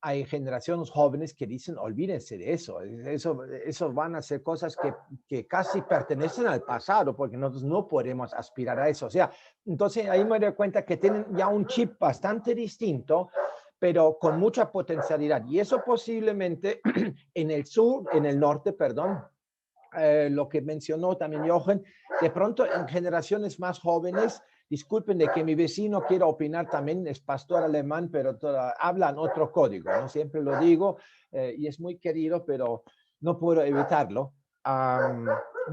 Hay generaciones jóvenes que dicen, olvídense de eso. Eso van a ser cosas que casi pertenecen al pasado, porque nosotros no podemos aspirar a eso. O sea, entonces ahí me doy cuenta que tienen ya un chip bastante distinto, pero con mucha potencialidad. Y eso posiblemente en el norte, perdón, lo que mencionó también Jochen, de pronto en generaciones más jóvenes, disculpen de que mi vecino quiera opinar también, es pastor alemán, pero hablan otro código, ¿no? Siempre lo digo, y es muy querido, pero no puedo evitarlo.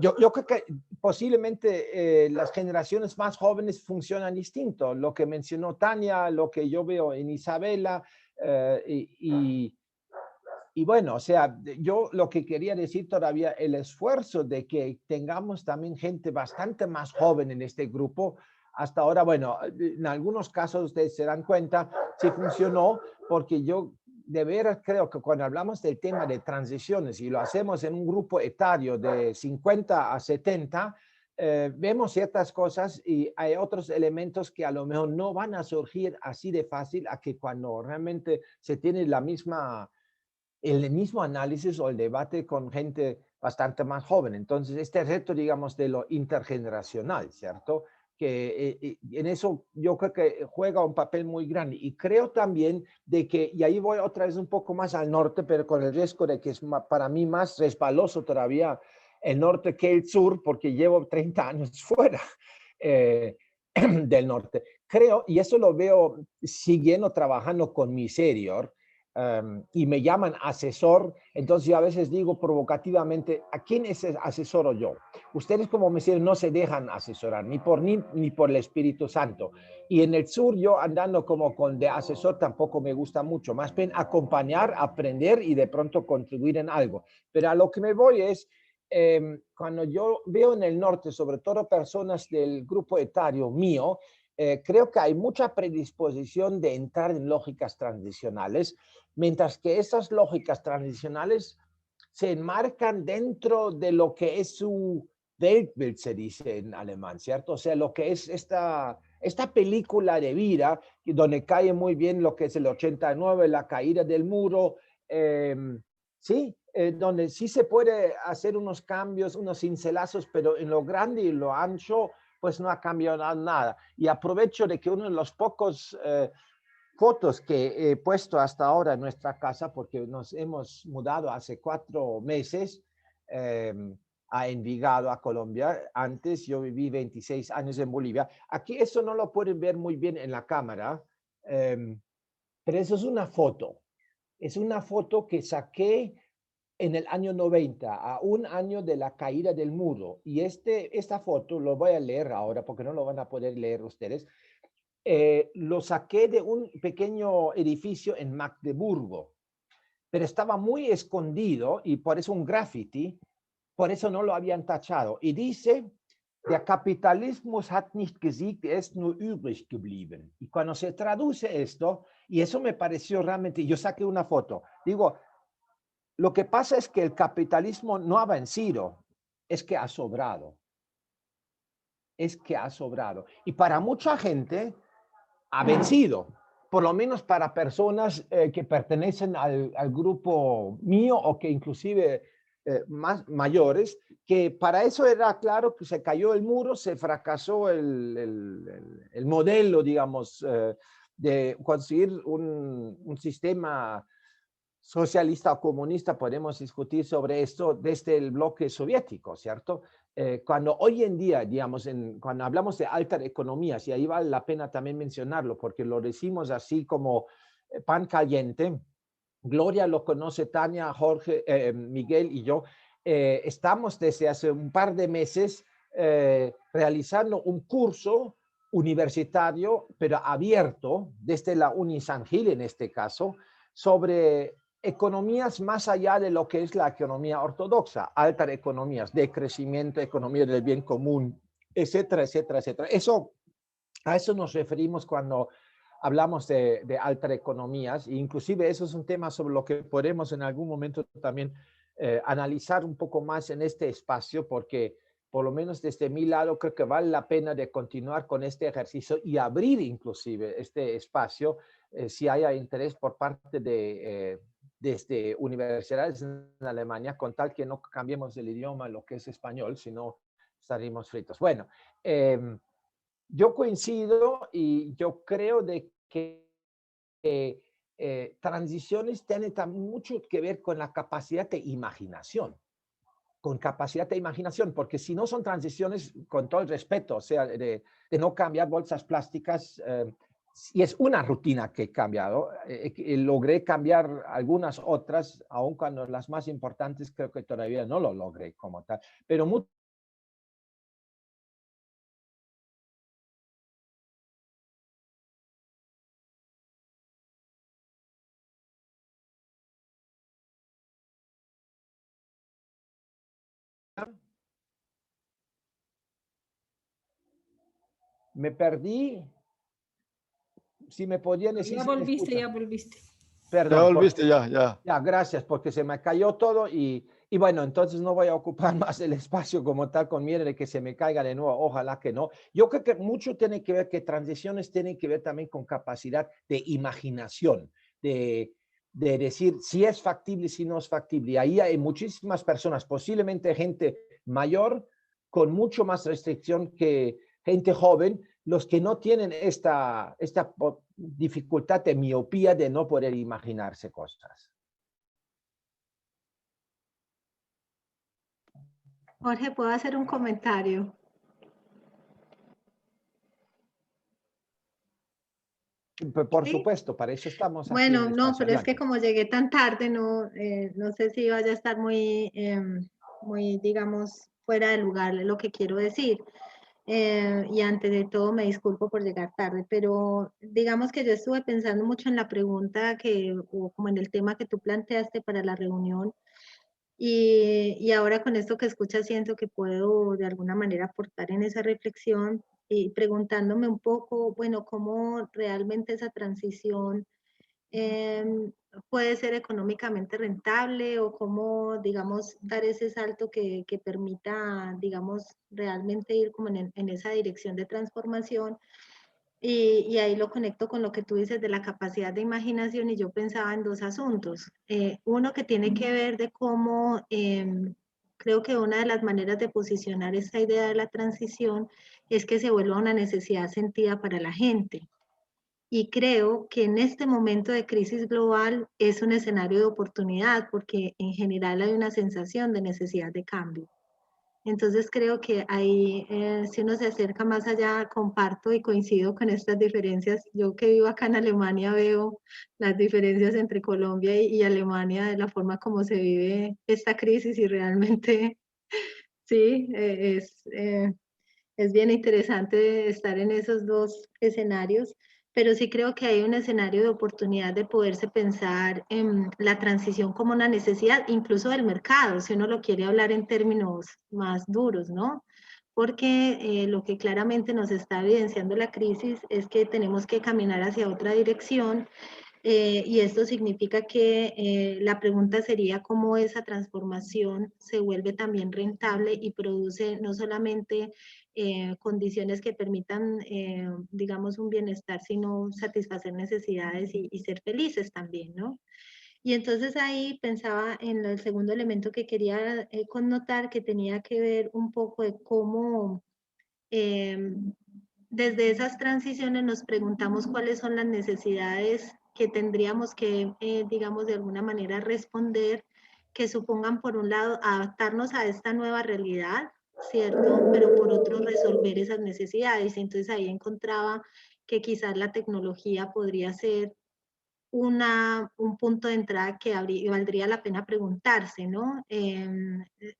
Yo creo que posiblemente las generaciones más jóvenes funcionan distinto. Lo que mencionó Tania, lo que yo veo en Isabela, y bueno, o sea, yo lo que quería decir todavía, el esfuerzo de que tengamos también gente bastante más joven en este grupo, hasta ahora, bueno, en algunos casos ustedes se dan cuenta, sí funcionó, porque yo de veras creo que cuando hablamos del tema de transiciones y lo hacemos en un grupo etario de 50 a 70, vemos ciertas cosas y hay otros elementos que a lo mejor no van a surgir así de fácil a que cuando realmente se tiene el mismo análisis o el debate con gente bastante más joven. Entonces, este reto, digamos, de lo intergeneracional, ¿cierto? Que en eso yo creo que juega un papel muy grande. Y creo también de que, y ahí voy otra vez un poco más al norte, pero con el riesgo de que es para mí más resbaloso todavía el norte que el sur, porque llevo 30 años fuera del norte. Creo, y eso lo veo siguiendo trabajando con mi senior, y me llaman asesor, entonces yo a veces digo provocativamente, ¿a quién es asesoro yo? Ustedes como me dicen no se dejan asesorar, ni por el Espíritu Santo. Y en el sur yo andando como con de asesor tampoco me gusta mucho, más bien acompañar, aprender y de pronto contribuir en algo. Pero a lo que me voy es, cuando yo veo en el norte, sobre todo personas del grupo etario mío, creo que hay mucha predisposición de entrar en lógicas transicionales, mientras que esas lógicas transicionales se enmarcan dentro de lo que es su Weltbild, se dice en alemán, ¿cierto? O sea, lo que es esta película de vida, donde cae muy bien lo que es el 89, la caída del muro, sí, donde sí se puede hacer unos cambios, unos cincelazos, pero en lo grande y lo ancho, pues no ha cambiado nada. Y aprovecho de que uno de los pocos fotos que he puesto hasta ahora en nuestra casa, porque nos hemos mudado hace 4 meses a Envigado, a Colombia. Antes yo viví 26 años en Bolivia. Aquí eso no lo pueden ver muy bien en la cámara, pero eso es una foto. Es una foto que saqué en el año 90, a un año de la caída del muro. Y esta foto, lo voy a leer ahora porque no lo van a poder leer ustedes, lo saqué de un pequeño edificio en Magdeburgo, pero estaba muy escondido y por eso un graffiti, por eso no lo habían tachado. Y dice, der Kapitalismus hat nicht gesiegt, er ist nur übrig geblieben. Y cuando se traduce esto, y eso me pareció realmente, yo saqué una foto, digo, lo que pasa es que el capitalismo no ha vencido, es que ha sobrado. Es que ha sobrado. Y para mucha gente ha vencido, por lo menos para personas que pertenecen al grupo mío o que inclusive más mayores, que para eso era claro que se cayó el muro, se fracasó el modelo, digamos, de conseguir un sistema socialista o comunista, podemos discutir sobre esto desde el bloque soviético, ¿cierto? Cuando hoy en día, digamos, cuando hablamos de altas economías, y ahí vale la pena también mencionarlo, porque lo decimos así como pan caliente, Gloria lo conoce, Tania, Jorge, Miguel y yo, estamos desde hace un par de meses realizando un curso universitario, pero abierto, desde la Uni San Gil en este caso, sobre economías más allá de lo que es la economía ortodoxa, altas economías de crecimiento, economía del bien común, etcétera, etcétera, etcétera. A eso nos referimos cuando hablamos de altas economías, e inclusive eso es un tema sobre lo que podemos en algún momento también analizar un poco más en este espacio, porque por lo menos desde mi lado creo que vale la pena de continuar con este ejercicio y abrir inclusive este espacio si haya interés por parte de desde universidades en Alemania, con tal que no cambiemos el idioma, lo que es español, si no estaríamos fritos. Bueno, yo coincido y yo creo de que transiciones tienen mucho que ver con la capacidad de imaginación. con capacidad de imaginación, porque si no son transiciones, con todo el respeto, o sea, de no cambiar bolsas plásticas, y es una rutina que he cambiado, logré cambiar algunas otras, aun cuando las más importantes creo que todavía no lo logré como tal, pero me perdí. Si me podían decir, Ya si me volviste, ya escuchan. volviste. Ya Perdón. volviste, ya. Ya, gracias, porque se me cayó todo y bueno, entonces no voy a ocupar más el espacio como tal con miedo de que se me caiga de nuevo, ojalá que no. Yo creo que mucho tiene que ver, que transiciones tienen que ver también con capacidad de imaginación, de decir si es factible, si no es factible. Y ahí hay muchísimas personas, posiblemente gente mayor, con mucho más restricción que gente joven, los que no tienen esta dificultad de miopía de no poder imaginarse cosas. Jorge, ¿puedo hacer un comentario? Por Sí. supuesto, para eso estamos aquí en Bueno, el no, espacio. pero es que Adelante. como llegué tan tarde, no, no sé si vaya a estar muy, muy, digamos, fuera de lugar lo que quiero decir. Y antes de todo me disculpo por llegar tarde, pero digamos que yo estuve pensando mucho en la pregunta o como en el tema que tú planteaste para la reunión. Y ahora con esto que escuchas siento que puedo de alguna manera aportar en esa reflexión y preguntándome un poco, bueno, cómo realmente esa transición puede ser económicamente rentable o cómo, digamos, dar ese salto que permita, digamos, realmente ir como en esa dirección de transformación. Y ahí lo conecto con lo que tú dices de la capacidad de imaginación y yo pensaba en dos asuntos. Uno que tiene que ver de cómo creo que una de las maneras de posicionar esta idea de la transición es que se vuelva una necesidad sentida para la gente. Y creo que en este momento de crisis global es un escenario de oportunidad porque en general hay una sensación de necesidad de cambio. Entonces creo que ahí, si uno se acerca más allá, comparto y coincido con estas diferencias. Yo que vivo acá en Alemania veo las diferencias entre Colombia y Alemania de la forma como se vive esta crisis y realmente sí, es bien interesante estar en esos dos escenarios, pero sí creo que hay un escenario de oportunidad de poderse pensar en la transición como una necesidad, incluso del mercado, si uno lo quiere hablar en términos más duros, ¿no? Porque lo que claramente nos está evidenciando la crisis es que tenemos que caminar hacia otra dirección y esto significa que la pregunta sería cómo esa transformación se vuelve también rentable y produce no solamente condiciones que permitan, digamos, un bienestar, sino satisfacer necesidades y ser felices también, ¿no? Y entonces ahí pensaba en el segundo elemento que quería connotar, que tenía que ver un poco de cómo desde esas transiciones nos preguntamos cuáles son las necesidades que tendríamos que, digamos, de alguna manera responder, que supongan, por un lado, adaptarnos a esta nueva realidad, ¿cierto? Pero por otro, resolver esas necesidades. Entonces ahí encontraba que quizás la tecnología podría ser un punto de entrada que valdría la pena preguntarse, ¿no?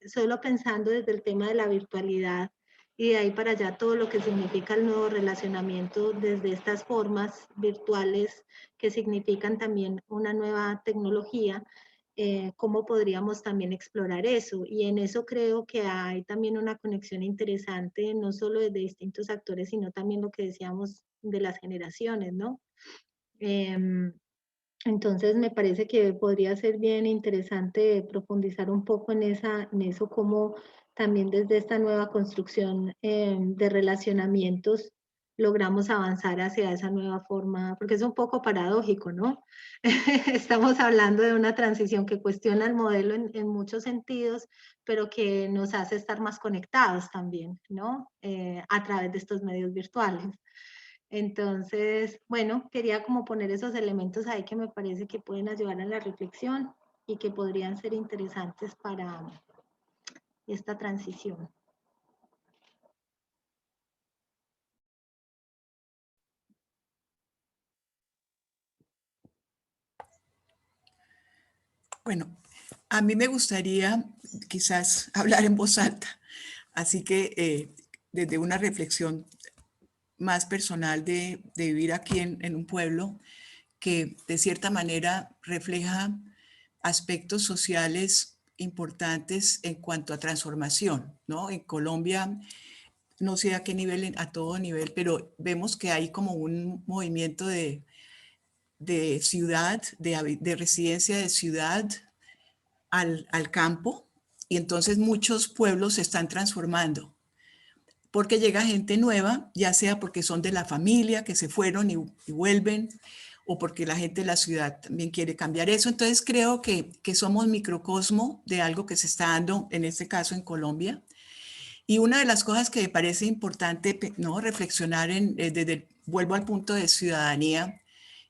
Solo pensando desde el tema de la virtualidad y de ahí para allá todo lo que significa el nuevo relacionamiento desde estas formas virtuales que significan también una nueva tecnología, cómo podríamos también explorar eso. Y en eso creo que hay también una conexión interesante, no solo de distintos actores, sino también lo que decíamos de las generaciones, ¿no? Entonces me parece que podría ser bien interesante profundizar un poco en eso, como también desde esta nueva construcción de relacionamientos logramos avanzar hacia esa nueva forma, porque es un poco paradójico, ¿no? Estamos hablando de una transición que cuestiona el modelo en muchos sentidos, pero que nos hace estar más conectados también, ¿no? A través de estos medios virtuales. Entonces, bueno, quería como poner esos elementos ahí que me parece que pueden ayudar a la reflexión y que podrían ser interesantes esta transición. Bueno, a mí me gustaría quizás hablar en voz alta, así que desde una reflexión más personal de vivir aquí en un pueblo que de cierta manera refleja aspectos sociales importantes en cuanto a transformación, ¿no? En Colombia, no sé a qué nivel, a todo nivel, pero vemos que hay como un movimiento de ciudad, de residencia de ciudad al campo, y entonces muchos pueblos se están transformando porque llega gente nueva, ya sea porque son de la familia que se fueron y vuelven, o porque la gente de la ciudad también quiere cambiar eso. Entonces creo que somos microcosmo de algo que se está dando, en este caso en Colombia. Y una de las cosas que me parece importante, ¿no?, reflexionar vuelvo al punto de ciudadanía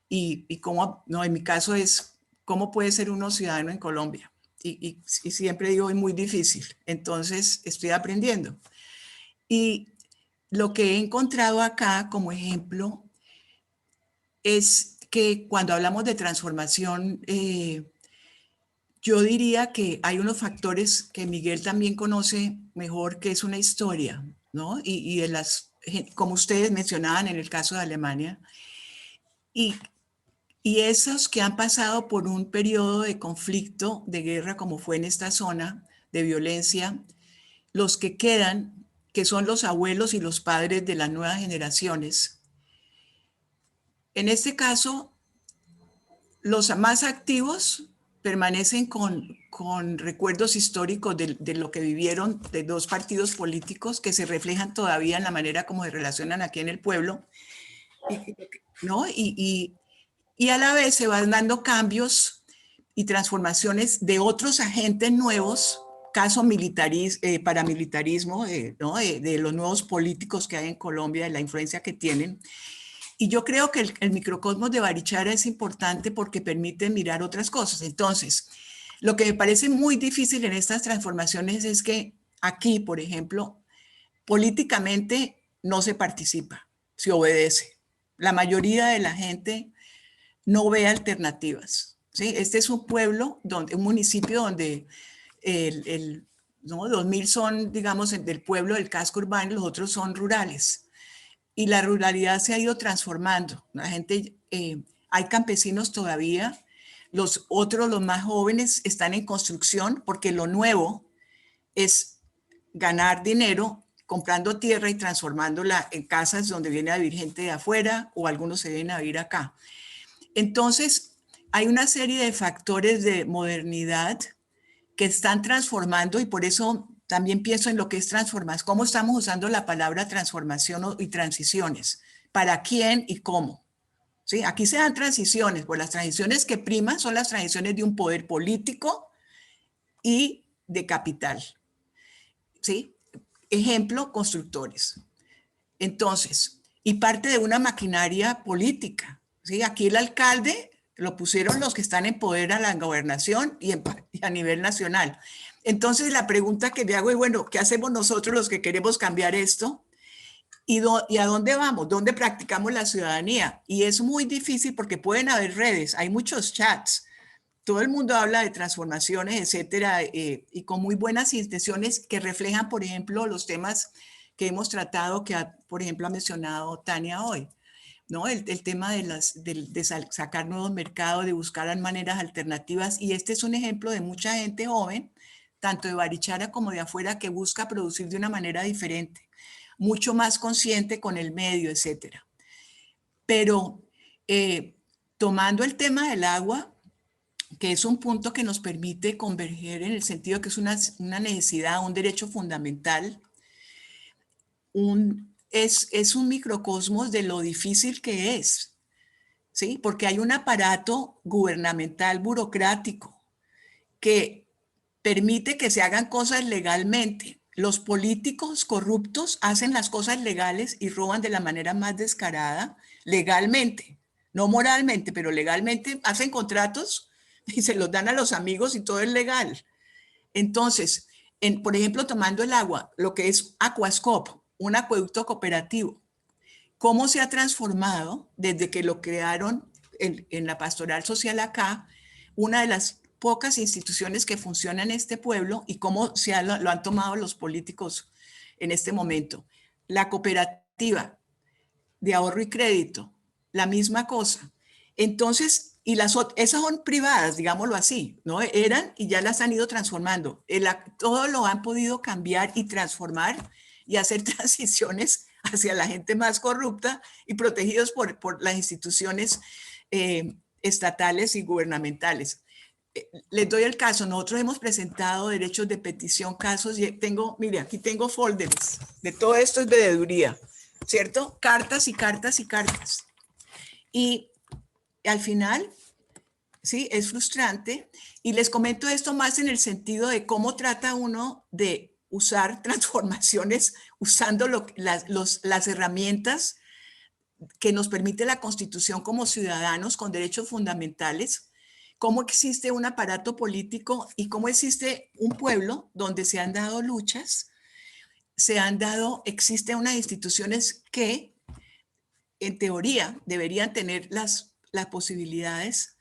y cómo, no, en mi caso es, ¿cómo puede ser uno ciudadano en Colombia? Y siempre digo, es muy difícil. Entonces estoy aprendiendo. Y lo que he encontrado acá como ejemplo es que cuando hablamos de transformación, yo diría que hay unos factores que Miguel también conoce mejor, que es una historia, ¿no? Y de como ustedes mencionaban en el caso de Alemania, y esos que han pasado por un periodo de conflicto, de guerra, como fue en esta zona, de violencia, los que quedan, que son los abuelos y los padres de las nuevas generaciones. En este caso, los más activos permanecen con recuerdos históricos de lo que vivieron de dos partidos políticos que se reflejan todavía en la manera como se relacionan aquí en el pueblo, ¿no? Y a la vez se van dando cambios y transformaciones de otros agentes nuevos, caso paramilitarismo, ¿no?, de los nuevos políticos que hay en Colombia, de la influencia que tienen. Y yo creo que el microcosmos de Barichara es importante porque permite mirar otras cosas. Entonces, lo que me parece muy difícil en estas transformaciones es que aquí, por ejemplo, políticamente no se participa, se obedece. La mayoría de la gente no ve alternativas, ¿sí? Este es un pueblo, un municipio donde ¿no?, 2000 son, digamos, del pueblo del casco urbano, los otros son rurales. Y la ruralidad se ha ido transformando. La gente, hay campesinos todavía, los más jóvenes, están en construcción porque lo nuevo es ganar dinero comprando tierra y transformándola en casas donde viene a vivir gente de afuera o algunos se vienen a vivir acá. Entonces, hay una serie de factores de modernidad que están transformando y por eso también pienso en lo que es transformación, cómo estamos usando la palabra transformación y transiciones, para quién y cómo. ¿Sí? Aquí se dan transiciones, pues las transiciones que priman son las transiciones de un poder político y de capital. ¿Sí? Ejemplo, constructores. Entonces, y parte de una maquinaria política. ¿Sí? Aquí el alcalde lo pusieron los que están en poder a la gobernación y a nivel nacional. Entonces la pregunta que me hago es, bueno, ¿qué hacemos nosotros los que queremos cambiar esto? ¿Y a dónde vamos? ¿Dónde practicamos la ciudadanía? Y es muy difícil porque pueden haber redes, hay muchos chats, todo el mundo habla de transformaciones, etcétera, y con muy buenas intenciones que reflejan, por ejemplo, los temas que hemos tratado, que por ejemplo ha mencionado Tania hoy, ¿no? El tema de sacar nuevos mercados, de buscar maneras alternativas, y este es un ejemplo de mucha gente joven, tanto de Barichara como de afuera, que busca producir de una manera diferente, mucho más consciente con el medio, etcétera. Pero tomando el tema del agua, que es un punto que nos permite converger en el sentido que es una necesidad, un derecho fundamental, es un microcosmos de lo difícil que es, ¿sí? Porque hay un aparato gubernamental burocrático que permite que se hagan cosas legalmente. Los políticos corruptos hacen las cosas legales y roban de la manera más descarada, legalmente, no moralmente, pero legalmente hacen contratos y se los dan a los amigos y todo es legal. Entonces, por ejemplo, tomando el agua, lo que es Aquascope, un acueducto cooperativo, cómo se ha transformado desde que lo crearon en la pastoral social acá, una de las pocas instituciones que funcionan en este pueblo, y cómo lo han tomado los políticos en este momento. La cooperativa de ahorro y crédito, la misma cosa. Entonces, y esas son privadas, digámoslo así, ¿no? Eran y ya las han ido transformando. Todo lo han podido cambiar y transformar y hacer transiciones hacia la gente más corrupta y protegidos por las instituciones estatales y gubernamentales. Les doy el caso. Nosotros hemos presentado derechos de petición, casos, y mire, aquí tengo folders de todo esto, es veeduría, ¿cierto? Cartas y cartas y cartas. Y al final, sí, es frustrante. Y les comento esto más en el sentido de cómo trata uno de usar transformaciones usando las herramientas que nos permite la Constitución como ciudadanos con derechos fundamentales, cómo existe un aparato político y cómo existe un pueblo donde se han dado luchas, existen unas instituciones que en teoría deberían tener las posibilidades.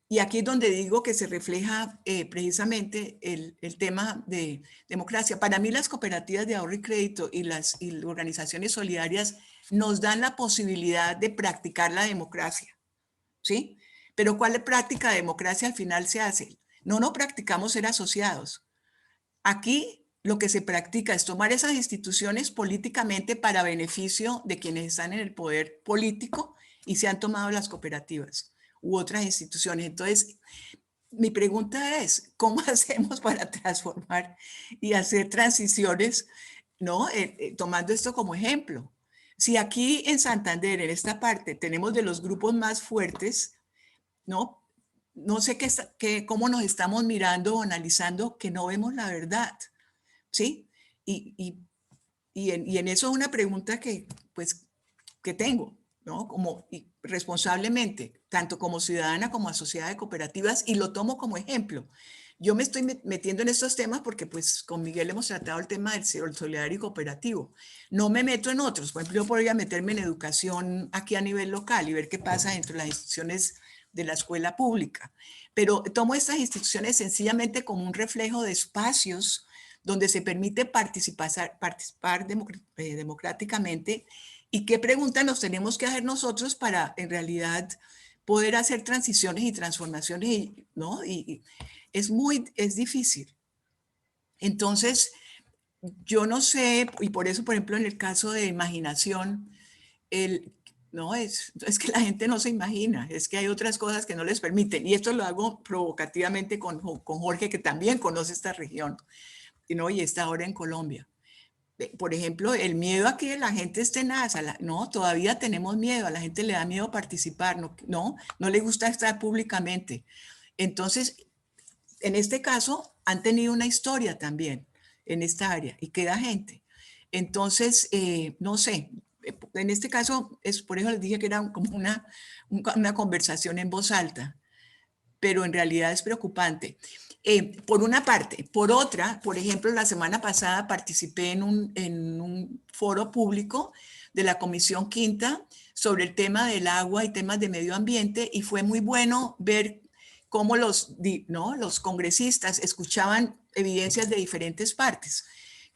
Y aquí es donde digo que se refleja precisamente el tema de democracia. Para mí las cooperativas de ahorro y crédito y las organizaciones solidarias nos dan la posibilidad de practicar la democracia, ¿sí? Pero ¿cuál práctica de democracia al final se hace? No practicamos ser asociados. Aquí lo que se practica es tomar esas instituciones políticamente para beneficio de quienes están en el poder político y se han tomado las cooperativas u otras instituciones. Entonces, mi pregunta es, ¿cómo hacemos para transformar y hacer transiciones, ¿no? Tomando esto como ejemplo. Si aquí en Santander, en esta parte, tenemos de los grupos más fuertes, ¿no? No sé cómo nos estamos mirando o analizando que no vemos la verdad, ¿sí? Y en eso es una pregunta que tengo, ¿no? Responsablemente, tanto como ciudadana como asociada de cooperativas, y lo tomo como ejemplo. Yo me estoy metiendo en estos temas porque pues con Miguel hemos tratado el tema del solidario y cooperativo. No me meto en otros. Por ejemplo, yo podría meterme en educación aquí a nivel local y ver qué pasa dentro de las instituciones de la escuela pública. Pero tomo estas instituciones sencillamente como un reflejo de espacios donde se permite participar democráticamente. ¿Y qué preguntas nos tenemos que hacer nosotros para en realidad poder hacer transiciones y transformaciones, ¿no? Y es difícil. Entonces, yo no sé, y por eso, por ejemplo, en el caso de imaginación, no es que la gente no se imagina, es que hay otras cosas que no les permiten. Y esto lo hago provocativamente con Jorge, que también conoce esta región, ¿no? Y está ahora en Colombia. Por ejemplo, el miedo a que la gente esté nada, no, todavía tenemos miedo, a la gente le da miedo participar, no le gusta estar públicamente. Entonces, en este caso, han tenido una historia también en esta área y queda gente. Entonces, no sé, en este caso, por eso les dije que era como una conversación en voz alta, pero en realidad es preocupante. Por una parte. Por otra, por ejemplo, la semana pasada participé en un foro público de la Comisión Quinta sobre el tema del agua y temas de medio ambiente, y fue muy bueno ver cómo los congresistas escuchaban evidencias de diferentes partes.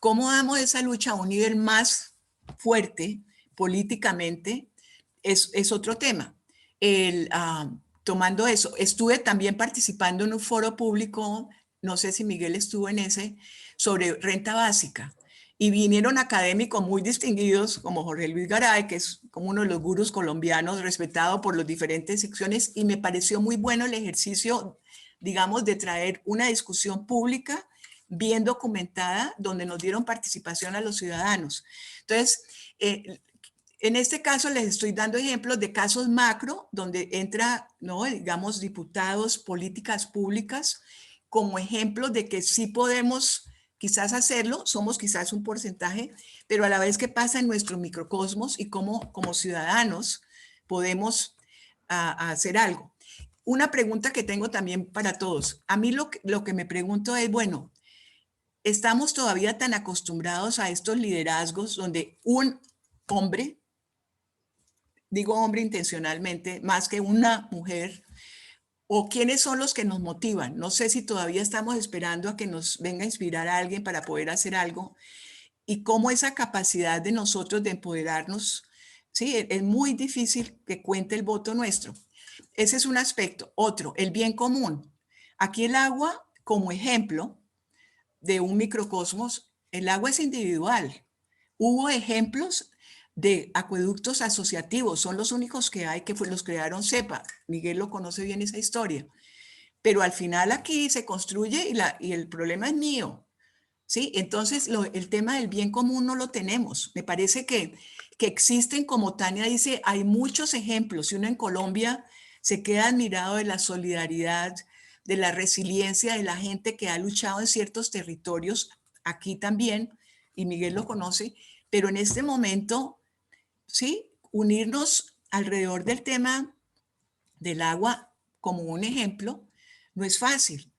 ¿Cómo damos esa lucha a un nivel más fuerte políticamente? Es otro tema. Tomando eso, estuve también participando en un foro público, no sé si Miguel estuvo en ese, sobre renta básica. Y vinieron académicos muy distinguidos como Jorge Luis Garay, que es como uno de los gurús colombianos respetado por las diferentes secciones, y me pareció muy bueno el ejercicio, digamos, de traer una discusión pública bien documentada, donde nos dieron participación a los ciudadanos. Entonces, en este caso les estoy dando ejemplos de casos macro donde entra, ¿no? Digamos, diputados, políticas públicas, como ejemplos de que sí podemos quizás hacerlo, somos quizás un porcentaje, pero a la vez que pasa en nuestro microcosmos y cómo como ciudadanos podemos hacer algo. Una pregunta que tengo también para todos. A mí lo que me pregunto es, bueno, estamos todavía tan acostumbrados a estos liderazgos donde un hombre, digo hombre intencionalmente, más que una mujer, o quiénes son los que nos motivan. No sé si todavía estamos esperando a que nos venga a inspirar a alguien para poder hacer algo y cómo esa capacidad de nosotros de empoderarnos, sí, es muy difícil que cuente el voto nuestro. Ese es un aspecto. Otro, el bien común. Aquí el agua, como ejemplo de un microcosmos, el agua es individual. Hubo ejemplos de acueductos asociativos, son los únicos que hay, que los crearon CEPA. Miguel lo conoce bien esa historia. Pero al final aquí se construye y el problema es mío. ¿Sí? Entonces, el tema del bien común no lo tenemos. Me parece que existen, como Tania dice, hay muchos ejemplos. Y uno en Colombia se queda admirado de la solidaridad, de la resiliencia de la gente que ha luchado en ciertos territorios, aquí también, y Miguel lo conoce, pero en este momento, ¿sí? Unirnos alrededor del tema del agua como un ejemplo no es fácil.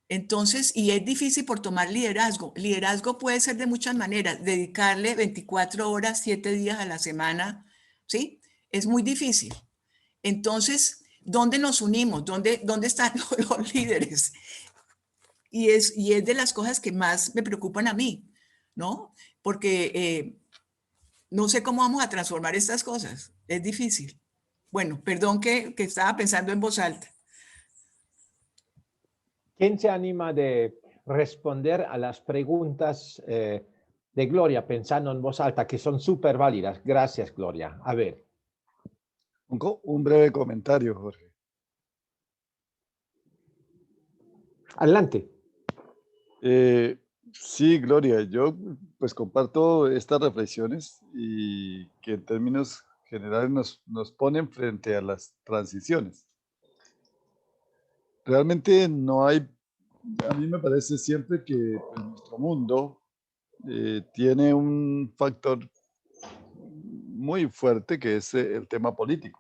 Entonces, y es difícil por tomar liderazgo. Liderazgo puede ser de muchas maneras, dedicarle 24 horas, 7 días a la semana, ¿sí? Es muy difícil. Entonces, ¿dónde nos unimos? ¿Dónde están los líderes? Y es de las cosas que más me preocupan a mí, ¿no? Porque no sé cómo vamos a transformar estas cosas. Es difícil. Bueno, perdón que estaba pensando en voz alta. ¿Quién se anima de responder a las preguntas de Gloria pensando en voz alta, que son súper válidas? Gracias, Gloria. A ver. Un breve comentario, Jorge. Adelante. Sí, Gloria, yo pues comparto estas reflexiones y que en términos generales nos ponen frente a las transiciones. Realmente no hay, a mí me parece siempre que pues, nuestro mundo tiene un factor muy fuerte que es el tema político.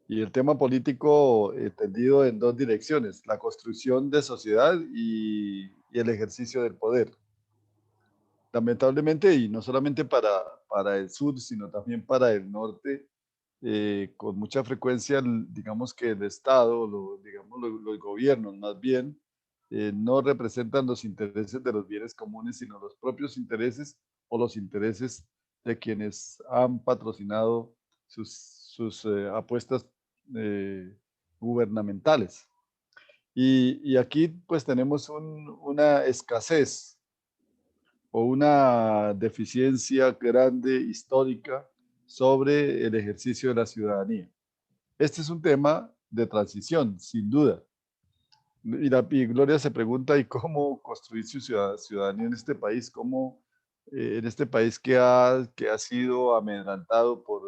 Y el tema político tendido en dos direcciones, la construcción de sociedad y el ejercicio del poder. Lamentablemente, y no solamente para el sur, sino también para el norte, con mucha frecuencia, digamos que el Estado, los gobiernos más bien, no representan los intereses de los bienes comunes, sino los propios intereses o los intereses de quienes han patrocinado sus apuestas gubernamentales. Y aquí pues tenemos una escasez o una deficiencia grande histórica sobre el ejercicio de la ciudadanía. Este es un tema de transición, sin duda. Y Gloria se pregunta, ¿y cómo construir su ciudadanía en este país? ¿Cómo en este país que ha sido amedrantado por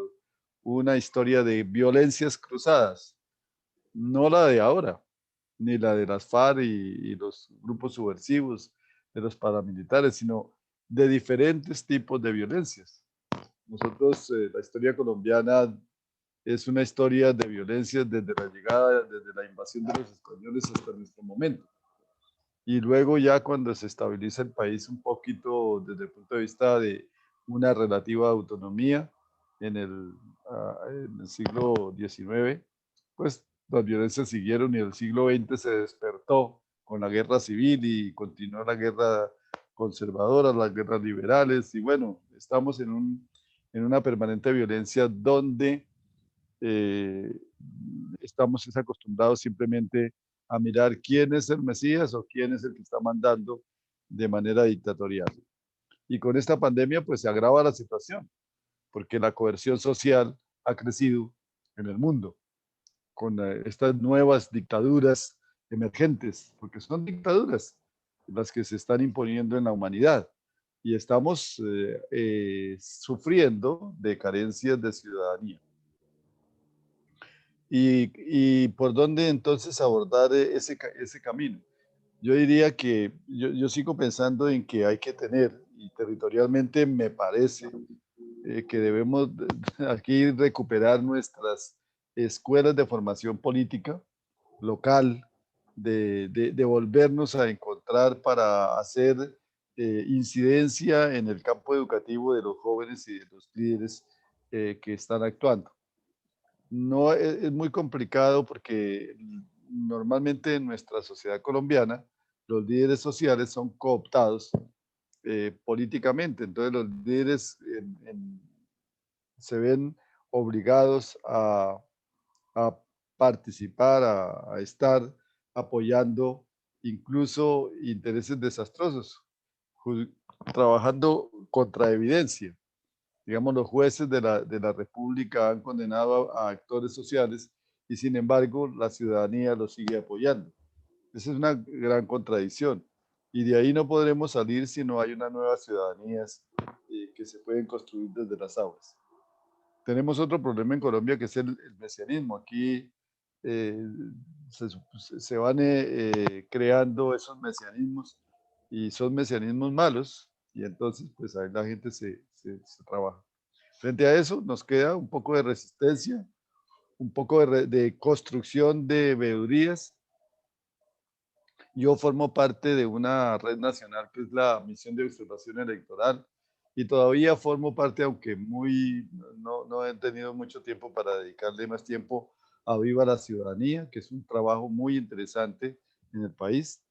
una historia de violencias cruzadas? No la de ahora, ni la de las FARC y los grupos subversivos de los paramilitares, sino de diferentes tipos de violencias. Nosotros, la historia colombiana es una historia de violencias desde la llegada, desde la invasión de los españoles hasta nuestro momento. Y luego ya cuando se estabiliza el país un poquito desde el punto de vista de una relativa autonomía en el siglo XIX, pues las violencias siguieron y el siglo XX se despertó con la guerra civil y continuó la guerra conservadora, las guerras liberales, y bueno, estamos en una permanente violencia donde estamos acostumbrados simplemente a mirar quién es el Mesías o quién es el que está mandando de manera dictatorial. Y con esta pandemia pues se agrava la situación, porque la coerción social ha crecido en el mundo con estas nuevas dictaduras emergentes, porque son dictaduras las que se están imponiendo en la humanidad. Y estamos sufriendo de carencias de ciudadanía. ¿Y por dónde entonces abordar ese camino? Yo diría que yo sigo pensando en que hay que tener, y territorialmente me parece que debemos aquí recuperar nuestras escuelas de formación política local, de volvernos a encontrar para hacer incidencia en el campo educativo de los jóvenes y de los líderes que están actuando. No es muy complicado porque normalmente en nuestra sociedad colombiana los líderes sociales son cooptados políticamente, entonces los líderes se ven obligados a participar, a estar apoyando incluso intereses desastrosos, trabajando contra evidencia. Digamos, los jueces de la República han condenado a actores sociales y sin embargo la ciudadanía los sigue apoyando. Esa es una gran contradicción. Y de ahí no podremos salir si no hay unas nuevas ciudadanías que se pueden construir desde las aulas. Tenemos otro problema en Colombia que es el mesianismo. Aquí se van creando esos mesianismos y son mesianismos malos y entonces pues ahí la gente se trabaja. Frente a eso nos queda un poco de resistencia, un poco de construcción de veedurías. Yo formo parte de una red nacional que es la Misión de Observación Electoral y todavía formo parte, aunque no he tenido mucho tiempo para dedicarle más tiempo a Viva la Ciudadanía, que es un trabajo muy interesante en el país.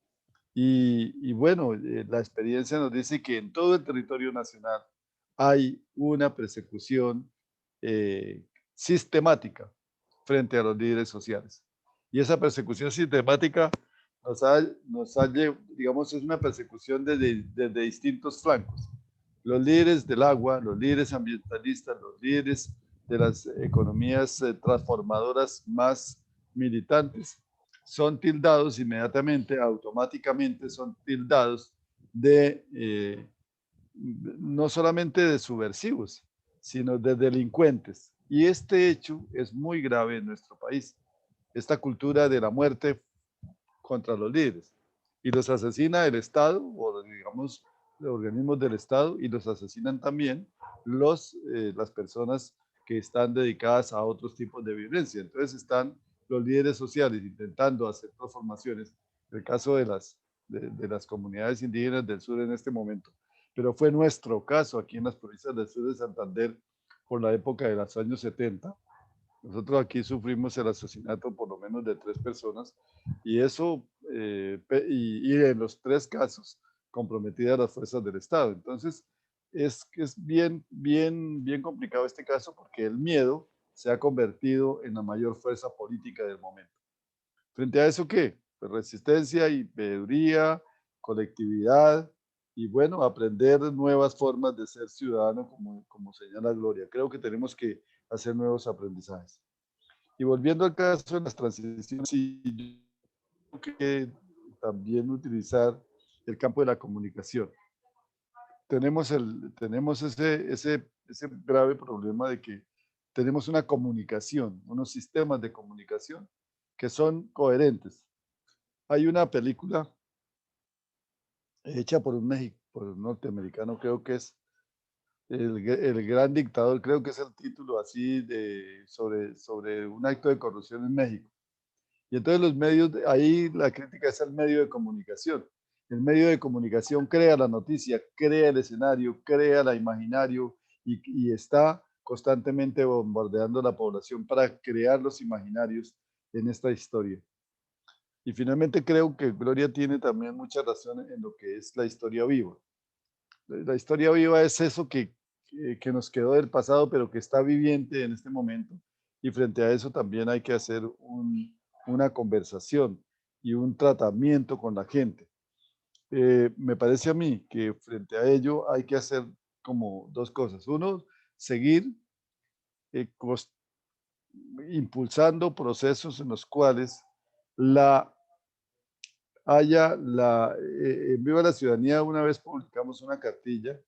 Y bueno, la experiencia nos dice que en todo el territorio nacional hay una persecución sistemática frente a los líderes sociales. Y esa persecución sistemática digamos, es una persecución desde distintos flancos. Los líderes del agua, los líderes ambientalistas, los líderes de las economías transformadoras más militantes, son tildados inmediatamente, automáticamente son tildados de no solamente de subversivos, sino de delincuentes. Y este hecho es muy grave en nuestro país. Esta cultura de la muerte contra los líderes. Y los asesina el Estado, o digamos, los organismos del Estado, y los asesinan también las personas que están dedicadas a otros tipos de violencia. Entonces están los líderes sociales intentando hacer transformaciones, en el caso de las comunidades indígenas del sur en este momento. Pero fue nuestro caso aquí en las provincias del sur de Santander por la época de los años 70. Nosotros aquí sufrimos el asesinato por lo menos de 3 personas y eso, y en los 3 casos comprometidas las fuerzas del Estado. Entonces, es bien complicado este caso porque el miedo se ha convertido en la mayor fuerza política del momento. Frente a eso, ¿qué? Pues resistencia y veeduría, colectividad y bueno, aprender nuevas formas de ser ciudadano como señala Gloria. Creo que tenemos que hacer nuevos aprendizajes. Y volviendo al caso de las transiciones, sí, yo creo que también utilizar el campo de la comunicación. Tenemos ese grave problema de que tenemos una comunicación, unos sistemas de comunicación que son coherentes. Hay una película hecha por un norteamericano, creo que es el Gran Dictador, creo que es el título así sobre un acto de corrupción en México. Y entonces los medios, ahí la crítica es al medio de comunicación. El medio de comunicación crea la noticia, crea el escenario, crea el imaginario y está constantemente bombardeando la población para crear los imaginarios en esta historia. Y finalmente creo que Gloria tiene también mucha razón en lo que es la historia viva. La historia viva es eso que nos quedó del pasado, pero que está viviente en este momento. Y frente a eso también hay que hacer una conversación y un tratamiento con la gente. Me parece a mí que frente a ello hay que hacer como 2 cosas. Uno, seguir impulsando procesos en los cuales en Viva la Ciudadanía una vez publicamos una cartilla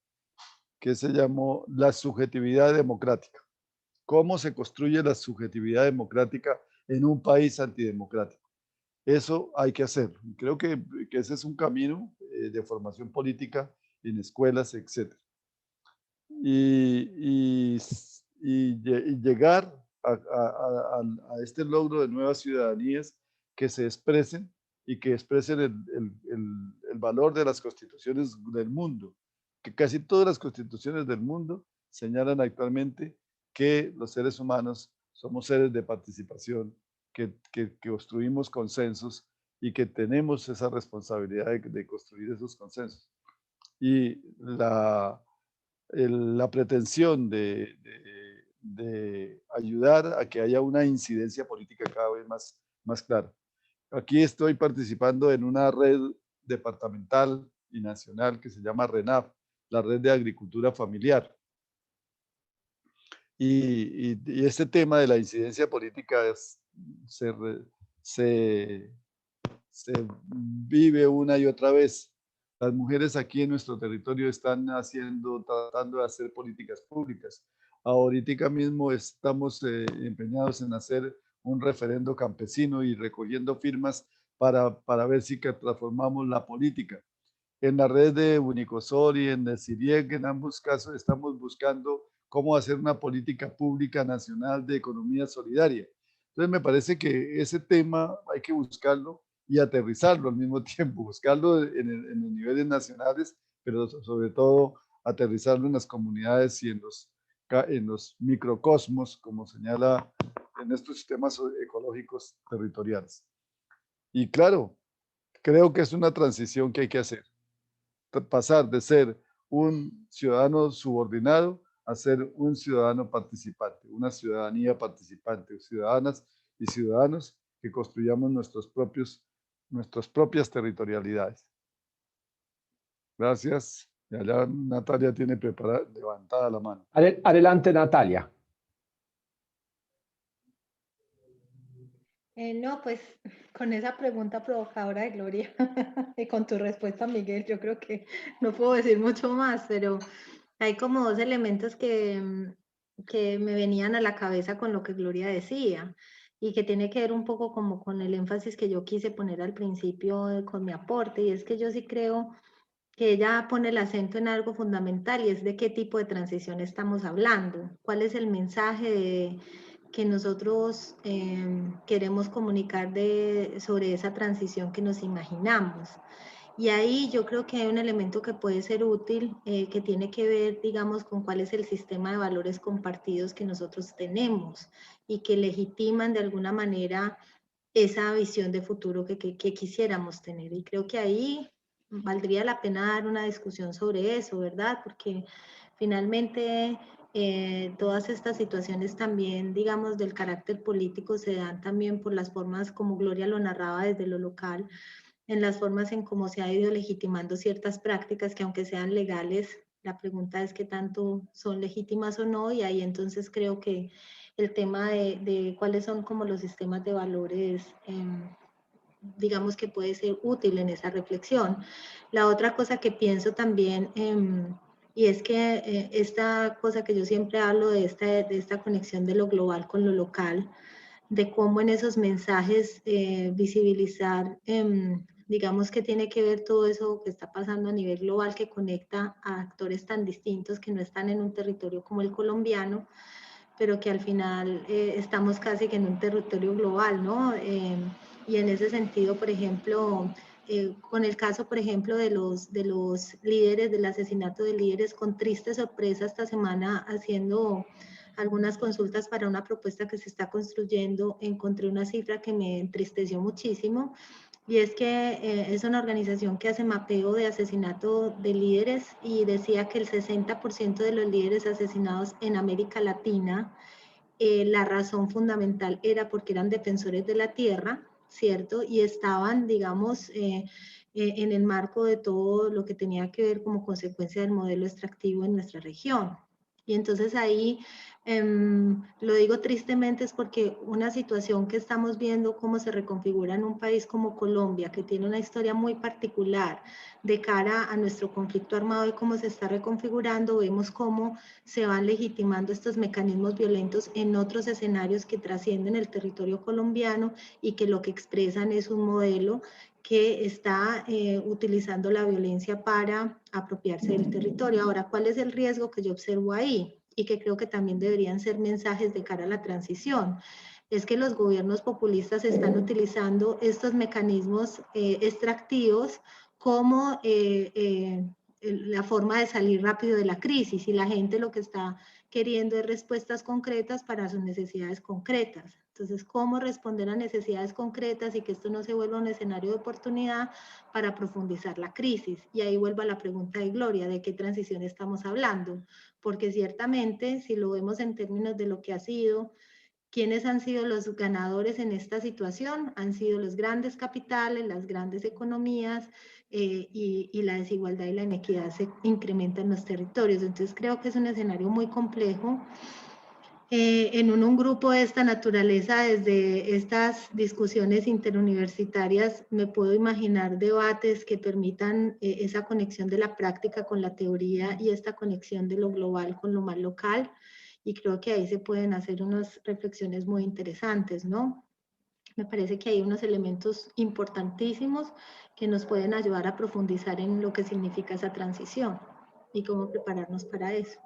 que se llamó La subjetividad democrática. ¿Cómo se construye la subjetividad democrática en un país antidemocrático? Eso hay que hacer. Creo que ese es un camino de formación política en escuelas, etc. Y llegar a este logro de nuevas ciudadanías que se expresen y que expresen el valor de las constituciones del mundo, que casi todas las constituciones del mundo señalan actualmente que los seres humanos somos seres de participación, que construimos consensos y que tenemos esa responsabilidad de construir esos consensos. Y la pretensión de ayudar a que haya una incidencia política cada vez más clara. Aquí estoy participando en una red departamental y nacional que se llama RENAF, la Red de Agricultura Familiar. Y este tema de la incidencia política se vive una y otra vez. Las mujeres aquí en nuestro territorio están tratando de hacer políticas públicas. Ahorita mismo estamos empeñados en hacer un referendo campesino y recogiendo firmas para ver si que transformamos la política. En la red de Unicosor y en el CIRIEC, en ambos casos, estamos buscando cómo hacer una política pública nacional de economía solidaria. Entonces, me parece que ese tema hay que buscarlo y aterrizarlo al mismo tiempo, buscarlo en los niveles nacionales, pero sobre todo aterrizarlo en las comunidades y en los microcosmos, como señala en estos sistemas ecológicos territoriales. Y claro, creo que es una transición que hay que hacer. Pasar de ser un ciudadano subordinado a ser un ciudadano participante, una ciudadanía participante, ciudadanas y ciudadanos que construyamos nuestras propias territorialidades. Gracias. Y allá Natalia tiene levantada la mano. Adelante, Natalia. No, pues con esa pregunta provocadora de Gloria y con tu respuesta, Miguel, yo creo que no puedo decir mucho más, pero hay como dos elementos que me venían a la cabeza con lo que Gloria decía y que tiene que ver un poco como con el énfasis que yo quise poner al principio con mi aporte, y es que yo sí creo que ella pone el acento en algo fundamental, y es de qué tipo de transición estamos hablando, cuál es el mensaje que nosotros queremos comunicar sobre esa transición que nos imaginamos. Y ahí yo creo que hay un elemento que puede ser útil, que tiene que ver, digamos, con cuál es el sistema de valores compartidos que nosotros tenemos y que legitiman de alguna manera esa visión de futuro que quisiéramos tener. Y creo que ahí valdría la pena dar una discusión sobre eso, ¿verdad? Porque finalmente todas estas situaciones también, digamos, del carácter político se dan también por las formas, como Gloria lo narraba desde lo local, en las formas en cómo se ha ido legitimando ciertas prácticas que, aunque sean legales, la pregunta es qué tanto son legítimas o no, y ahí entonces creo que el tema de cuáles son como los sistemas de valores, digamos que puede ser útil en esa reflexión. La otra cosa que pienso también, y es que esta cosa que yo siempre hablo de esta conexión de lo global con lo local, de cómo en esos mensajes visibilizar, digamos que tiene que ver todo eso que está pasando a nivel global, que conecta a actores tan distintos que no están en un territorio como el colombiano, pero que al final estamos casi que en un territorio global, ¿no? Y en ese sentido, por ejemplo, con el caso, por ejemplo, de los líderes, del asesinato de líderes, con triste sorpresa esta semana haciendo algunas consultas para una propuesta que se está construyendo, encontré una cifra que me entristeció muchísimo, y es que es una organización que hace mapeo de asesinato de líderes, y decía que el 60% de los líderes asesinados en América Latina, la razón fundamental era porque eran defensores de la tierra, ¿cierto? Y estaban, digamos, en el marco de todo lo que tenía que ver como consecuencia del modelo extractivo en nuestra región. Y entonces ahí lo digo tristemente, es porque una situación que estamos viendo cómo se reconfigura en un país como Colombia, que tiene una historia muy particular de cara a nuestro conflicto armado y cómo se está reconfigurando, vemos cómo se van legitimando estos mecanismos violentos en otros escenarios que trascienden el territorio colombiano y que lo que expresan es un modelo que está utilizando la violencia para apropiarse del territorio. Ahora, ¿cuál es el riesgo que yo observo ahí? Y que creo que también deberían ser mensajes de cara a la transición. Es que los gobiernos populistas están utilizando estos mecanismos extractivos como la forma de salir rápido de la crisis, y la gente lo que está queriendo es respuestas concretas para sus necesidades concretas. Entonces, ¿cómo responder a necesidades concretas y que esto no se vuelva un escenario de oportunidad para profundizar la crisis? Y ahí vuelvo a la pregunta de Gloria, ¿de qué transición estamos hablando? Porque ciertamente, si lo vemos en términos de lo que ha sido, ¿quiénes han sido los ganadores en esta situación? Han sido los grandes capitales, las grandes economías, y la desigualdad y la inequidad se incrementan en los territorios. Entonces creo que es un escenario muy complejo. En un grupo de esta naturaleza, desde estas discusiones interuniversitarias, me puedo imaginar debates que permitan esa conexión de la práctica con la teoría y esta conexión de lo global con lo más local. Y creo que ahí se pueden hacer unas reflexiones muy interesantes, ¿no? Me parece que hay unos elementos importantísimos que nos pueden ayudar a profundizar en lo que significa esa transición y cómo prepararnos para eso.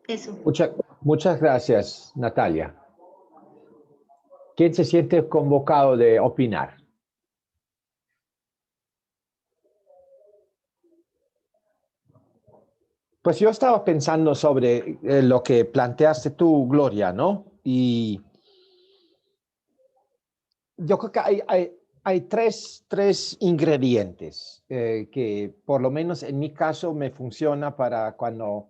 Eso. Muchas gracias, Natalia. ¿Quién se siente convocado de opinar? Pues yo estaba pensando sobre lo que planteaste tú, Gloria, ¿no? Y yo creo que hay tres ingredientes que por lo menos en mi caso me funciona para cuando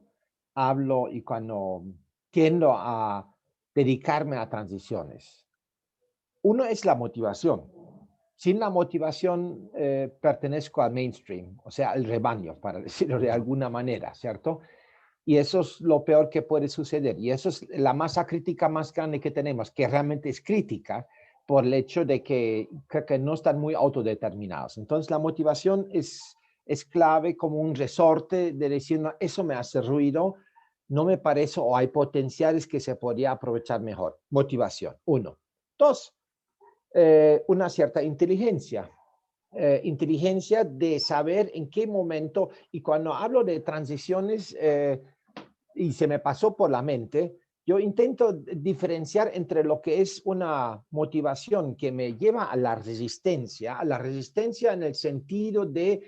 hablo y cuando tiendo a dedicarme a transiciones. Uno es la motivación. Sin la motivación pertenezco al mainstream, o sea, al rebaño, para decirlo de alguna manera, ¿cierto? Y eso es lo peor que puede suceder. Y eso es la masa crítica más grande que tenemos, que realmente es crítica por el hecho de que creo que no están muy autodeterminados. Entonces, la motivación es clave como un resorte de decir, no, eso me hace ruido, no me parece, o hay potenciales que se podría aprovechar mejor. Motivación, uno. Dos, una cierta inteligencia. Inteligencia de saber en qué momento, y cuando hablo de transiciones, y se me pasó por la mente, yo intento diferenciar entre lo que es una motivación que me lleva a la resistencia en el sentido de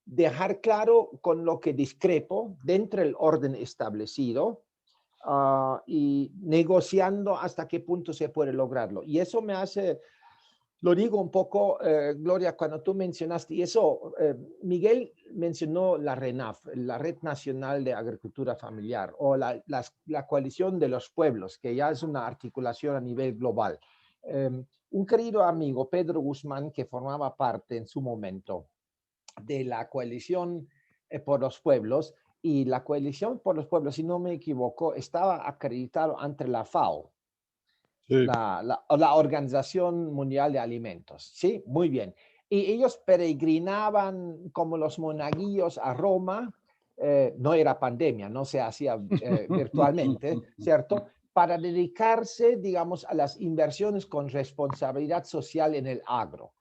dejar claro con lo que discrepo dentro del orden establecido, y negociando hasta qué punto se puede lograrlo. Y eso me hace, lo digo un poco, Gloria, cuando tú mencionaste, y eso, Miguel mencionó la RENAF, la Red Nacional de Agricultura Familiar, o la Coalición de los Pueblos, que ya es una articulación a nivel global. Un querido amigo, Pedro Guzmán, que formaba parte en su momento de la Coalición por los Pueblos, y la Coalición por los Pueblos, si no me equivoco, estaba acreditado ante la FAO, sí, la Organización Mundial de Alimentos. Sí, muy bien. Y ellos peregrinaban como los monaguillos a Roma. No era pandemia, no se hacía virtualmente, ¿cierto? Para dedicarse, digamos, a las inversiones con responsabilidad social en el agro.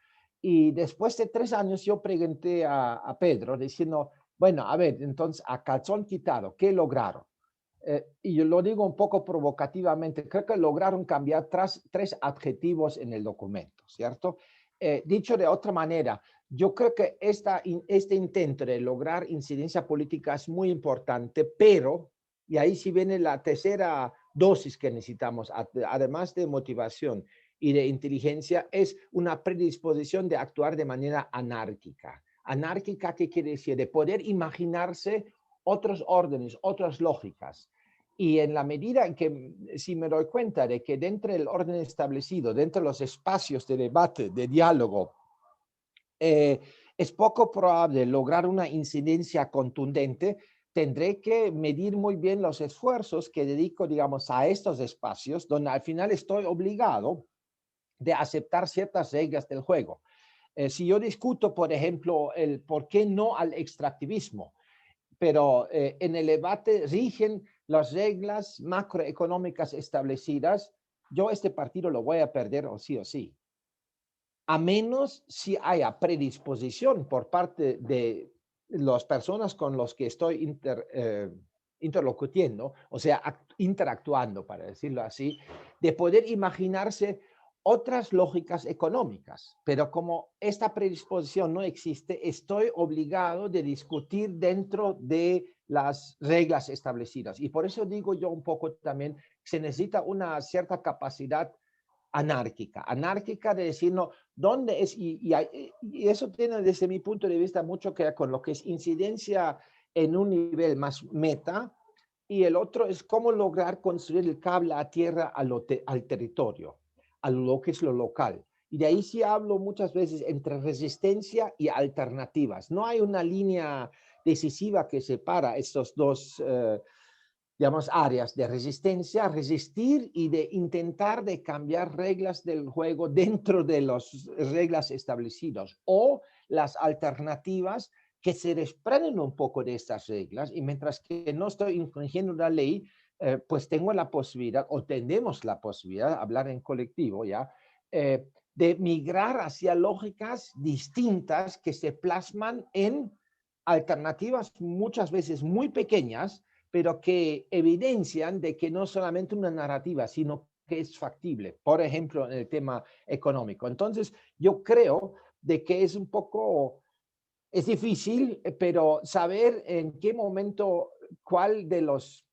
Y después de 3 años yo pregunté a Pedro diciendo, bueno, a ver, entonces a calzón quitado, ¿qué lograron? Y yo lo digo un poco provocativamente, creo que lograron cambiar 3 adjetivos en el documento, ¿cierto? Dicho de otra manera, yo creo que este intento de lograr incidencia política es muy importante, pero, y ahí sí viene la tercera dosis que necesitamos, además de motivación y de inteligencia, es una predisposición de actuar de manera anárquica. Anárquica, ¿qué quiere decir? De poder imaginarse otros órdenes, otras lógicas. Y en la medida en que, si me doy cuenta de que dentro del orden establecido, dentro de los espacios de debate, de diálogo, es poco probable lograr una incidencia contundente, tendré que medir muy bien los esfuerzos que dedico, digamos, a estos espacios, donde al final estoy obligado de aceptar ciertas reglas del juego. Si yo discuto, por ejemplo, el por qué no al extractivismo, pero en el debate rigen las reglas macroeconómicas establecidas, yo este partido lo voy a perder o sí. A menos si haya predisposición por parte de las personas con las que estoy interlocutiendo, o sea, interactuando, para decirlo así, de poder imaginarse otras lógicas económicas, pero como esta predisposición no existe, estoy obligado de discutir dentro de las reglas establecidas. Y por eso digo yo un poco también, se necesita una cierta capacidad anárquica de decir, no, ¿dónde es? Y eso tiene desde mi punto de vista mucho que ver con lo que es incidencia en un nivel más meta, y el otro es cómo lograr construir el cable a tierra al territorio, a lo que es lo local. Y de ahí sí hablo muchas veces entre resistencia y alternativas. No hay una línea decisiva que separa estos dos digamos, áreas de resistencia, resistir y de intentar de cambiar reglas del juego dentro de las reglas establecidas, o las alternativas que se desprenden un poco de estas reglas, y mientras que no estoy infringiendo la ley, pues tengo la posibilidad, o tenemos la posibilidad, de hablar en colectivo ya, de migrar hacia lógicas distintas que se plasman en alternativas muchas veces muy pequeñas, pero que evidencian de que no solamente una narrativa, sino que es factible. Por ejemplo, en el tema económico. Entonces, yo creo de que es un poco, es difícil, pero saber en qué momento, cuál de los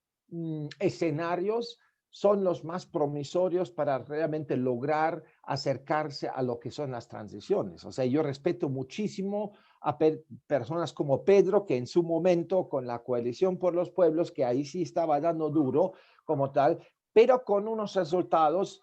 escenarios son los más promisorios para realmente lograr acercarse a lo que son las transiciones. O sea, yo respeto muchísimo a personas como Pedro, que en su momento con la Coalición por los Pueblos, que ahí sí estaba dando duro como tal, pero con unos resultados,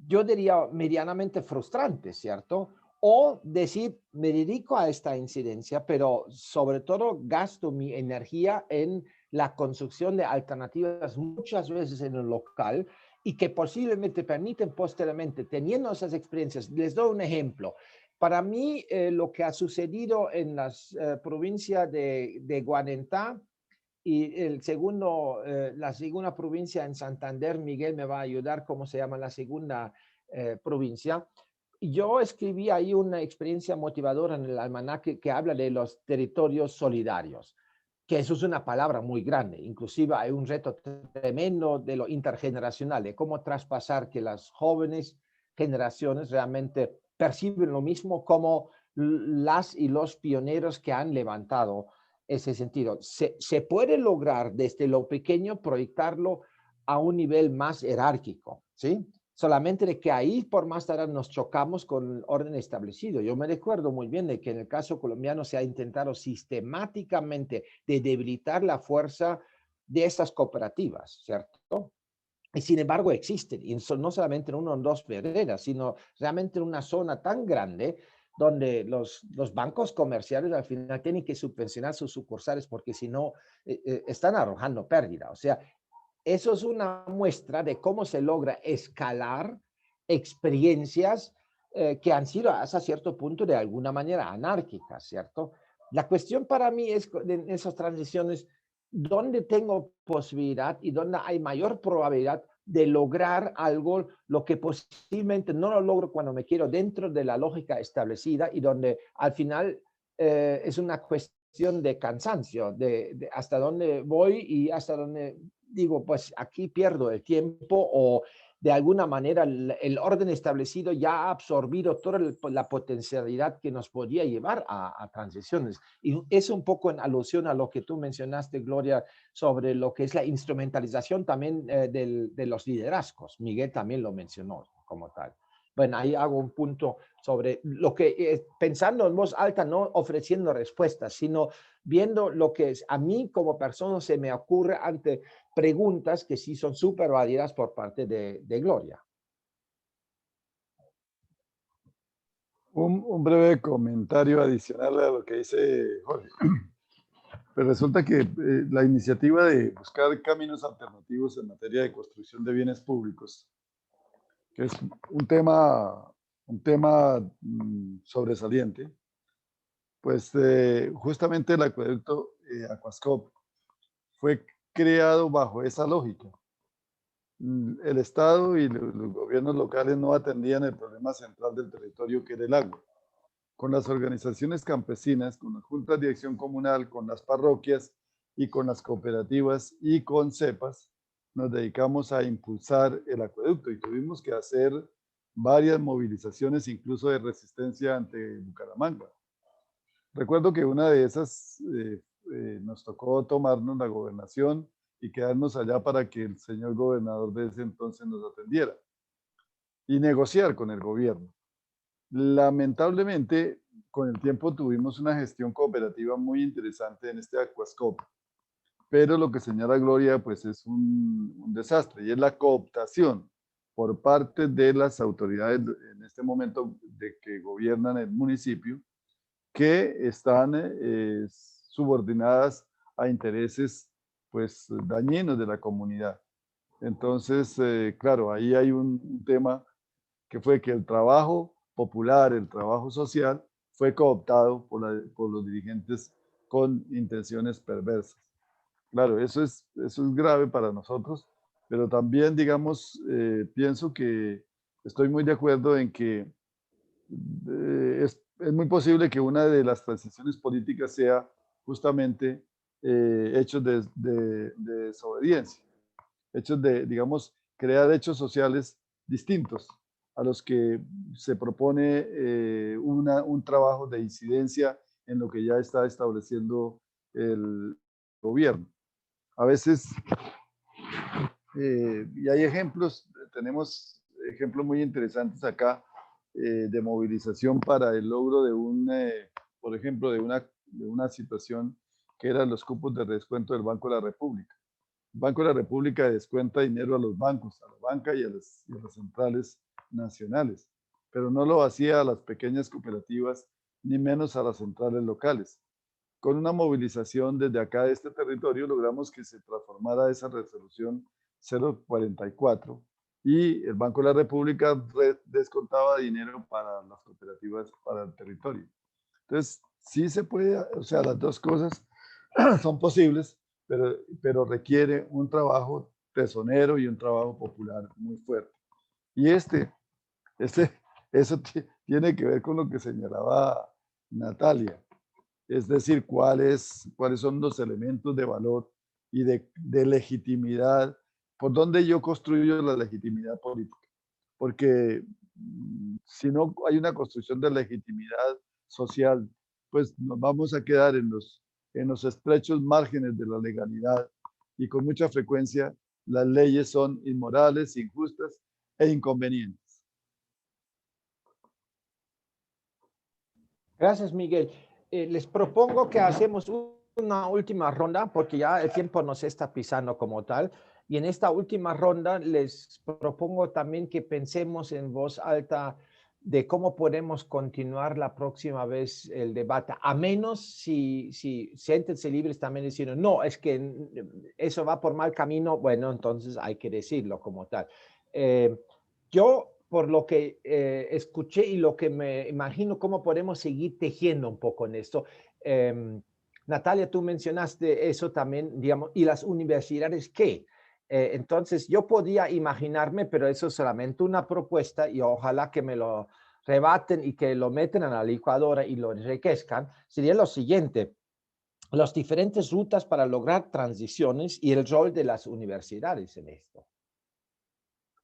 yo diría, medianamente frustrantes, ¿cierto? O decir, me dedico a esta incidencia, pero sobre todo gasto mi energía en la construcción de alternativas muchas veces en el local, y que posiblemente permiten posteriormente, teniendo esas experiencias. Les doy un ejemplo. Para mí, lo que ha sucedido en las provincias de Guanentá y la segunda provincia en Santander, Miguel me va a ayudar cómo se llama la segunda provincia. Yo escribí ahí una experiencia motivadora en el almanaque que habla de los territorios solidarios, que eso es una palabra muy grande. Inclusive hay un reto tremendo de lo intergeneracional, de cómo traspasar que las jóvenes generaciones realmente perciben lo mismo como las y los pioneros que han levantado ese sentido. Se puede lograr desde lo pequeño proyectarlo a un nivel más jerárquico, ¿sí? Solamente de que ahí por más tarde nos chocamos con el orden establecido. Yo me recuerdo muy bien de que en el caso colombiano se ha intentado sistemáticamente de debilitar la fuerza de estas cooperativas, ¿cierto? Y sin embargo existen, y no solamente en una o dos veredas, sino realmente en una zona tan grande donde los bancos comerciales al final tienen que subvencionar sus sucursales porque si no están arrojando pérdida. O sea, eso es una muestra de cómo se logra escalar experiencias que han sido hasta cierto punto de alguna manera anárquicas, ¿cierto? La cuestión para mí es en esas transiciones, ¿dónde tengo posibilidad y dónde hay mayor probabilidad de lograr algo, lo que posiblemente no lo logro cuando me quiero dentro de la lógica establecida, y donde al final es una cuestión de cansancio, de hasta dónde voy y hasta dónde digo, pues aquí pierdo el tiempo, o de alguna manera el orden establecido ya ha absorbido toda la potencialidad que nos podía llevar a transiciones. Y es un poco en alusión a lo que tú mencionaste, Gloria, sobre lo que es la instrumentalización también de los liderazgos. Miguel también lo mencionó como tal. Bueno, ahí hago un punto sobre lo que, pensando en voz alta, no ofreciendo respuestas, sino viendo lo que a mí como persona se me ocurre ante preguntas que sí son súper válidas por parte de Gloria. Un breve comentario adicional a lo que dice Jorge. Pues resulta que la iniciativa de buscar caminos alternativos en materia de construcción de bienes públicos, que es un tema sobresaliente, pues justamente el acueducto Aquascop fue creado bajo esa lógica. El Estado y los gobiernos locales no atendían el problema central del territorio, que era el agua. Con las organizaciones campesinas, con las juntas de acción comunal, con las parroquias y con las cooperativas y con cepas, nos dedicamos a impulsar el acueducto, y tuvimos que hacer varias movilizaciones, incluso de resistencia ante Bucaramanga. Recuerdo que una de esas nos tocó tomarnos la gobernación y quedarnos allá para que el señor gobernador de ese entonces nos atendiera y negociar con el gobierno. Lamentablemente, con el tiempo tuvimos una gestión cooperativa muy interesante en este Aquascop, pero lo que señala Gloria pues es un desastre, y es la cooptación por parte de las autoridades en este momento de que gobiernan el municipio, que están subordinadas a intereses pues dañinos de la comunidad. Entonces, claro, ahí hay un tema que fue que el trabajo popular, el trabajo social, fue cooptado por los dirigentes con intenciones perversas. Claro, eso es grave para nosotros, pero también, digamos, pienso que estoy muy de acuerdo en que es muy posible que una de las transiciones políticas sea justamente hechos de desobediencia, hechos de, digamos, crear hechos sociales distintos a los que se propone un trabajo de incidencia en lo que ya está estableciendo el gobierno. A veces, y hay ejemplos, tenemos ejemplos muy interesantes acá de movilización para el logro de por ejemplo, de una situación que eran los cupos de descuento del Banco de la República. El Banco de la República descuenta dinero a los bancos, a la banca y a las centrales nacionales, pero no lo hacía a las pequeñas cooperativas, ni menos a las centrales locales. Con una movilización desde acá de este territorio logramos que se transformara esa resolución 044 y el Banco de la República descontaba dinero para las cooperativas, para el territorio. Entonces, sí se puede, o sea, las dos cosas son posibles, pero requiere un trabajo tesonero y un trabajo popular muy fuerte. Y eso tiene que ver con lo que señalaba Natalia, es decir, cuáles son los elementos de valor y de legitimidad, por dónde yo construyo la legitimidad política. Porque si no hay una construcción de legitimidad social, pues nos vamos a quedar en los estrechos márgenes de la legalidad, y con mucha frecuencia las leyes son inmorales, injustas e inconvenientes. Gracias, Miguel. Les propongo que hacemos una última ronda porque ya el tiempo nos está pisando como tal. Y en esta última ronda les propongo también que pensemos en voz alta de cómo podemos continuar la próxima vez el debate, a menos si siéntense libres también diciendo, no, es que eso va por mal camino, bueno, entonces hay que decirlo como tal. Yo, por lo que escuché y lo que me imagino, cómo podemos seguir tejiendo un poco en esto. Natalia, tú mencionaste eso también, digamos, y las universidades, ¿qué? Entonces, yo podía imaginarme, pero eso es solamente una propuesta y ojalá que me lo rebaten y que lo metan en la licuadora y lo enriquezcan, sería lo siguiente: las diferentes rutas para lograr transiciones y el rol de las universidades en esto.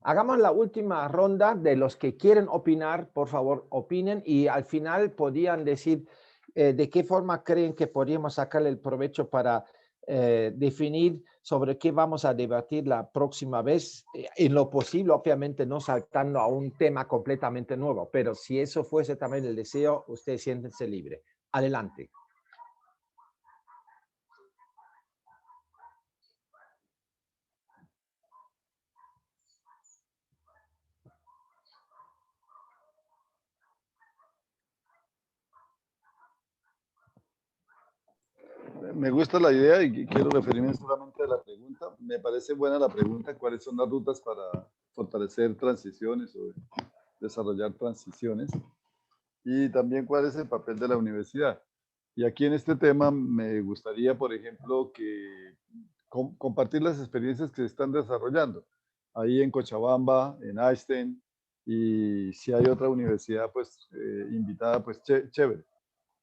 Hagamos la última ronda de los que quieren opinar, por favor, opinen y al final podían decir de qué forma creen que podríamos sacarle el provecho para definir sobre qué vamos a debatir la próxima vez, en lo posible, obviamente no saltando a un tema completamente nuevo, pero si eso fuese también el deseo, ustedes siéntense libre. Adelante. Me gusta la idea y quiero referirme solamente a la pregunta. Me parece buena la pregunta, ¿cuáles son las rutas para fortalecer transiciones o desarrollar transiciones? Y también, ¿cuál es el papel de la universidad? Y aquí en este tema me gustaría, por ejemplo, que compartir las experiencias que se están desarrollando ahí en Cochabamba, en Einstein, y si hay otra universidad pues invitada, pues chévere.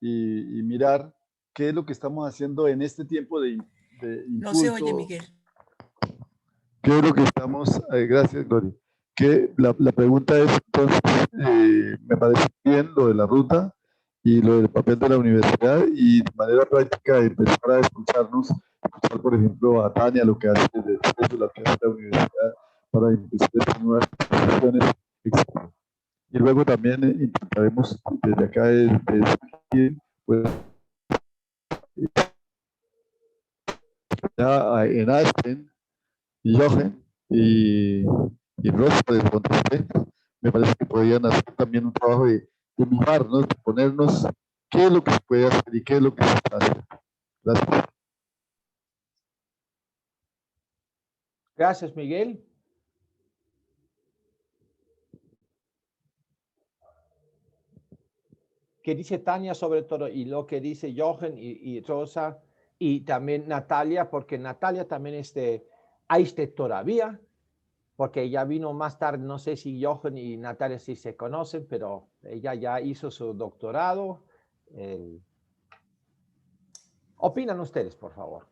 Y mirar qué es lo que estamos haciendo en este tiempo de impulso. No se oye, Miguel. ¿Qué es lo que estamos, gracias, Gloria, que la pregunta es, entonces, me parece bien lo de la ruta y lo del papel de la universidad y de manera práctica empezar a escuchar, por ejemplo, a Tania, lo que hace desde el lo que hace la universidad para impulsar estas nuevas posiciones, etc. Y luego también intentaremos desde acá, desde aquí, pues, ya en Aspen, y Jochen y Ross, pues, me parece que podrían hacer también un trabajo de mimarnos, de ponernos qué es lo que se puede hacer y qué es lo que se está haciendo. Gracias. Gracias, Miguel. Que dice Tania sobre todo y lo que dice Jochen y Rosa y también Natalia, porque Natalia también ahí todavía, porque ella vino más tarde, no sé si Jochen y Natalia sí se conocen, pero ella ya hizo su doctorado. Opinan ustedes, por favor.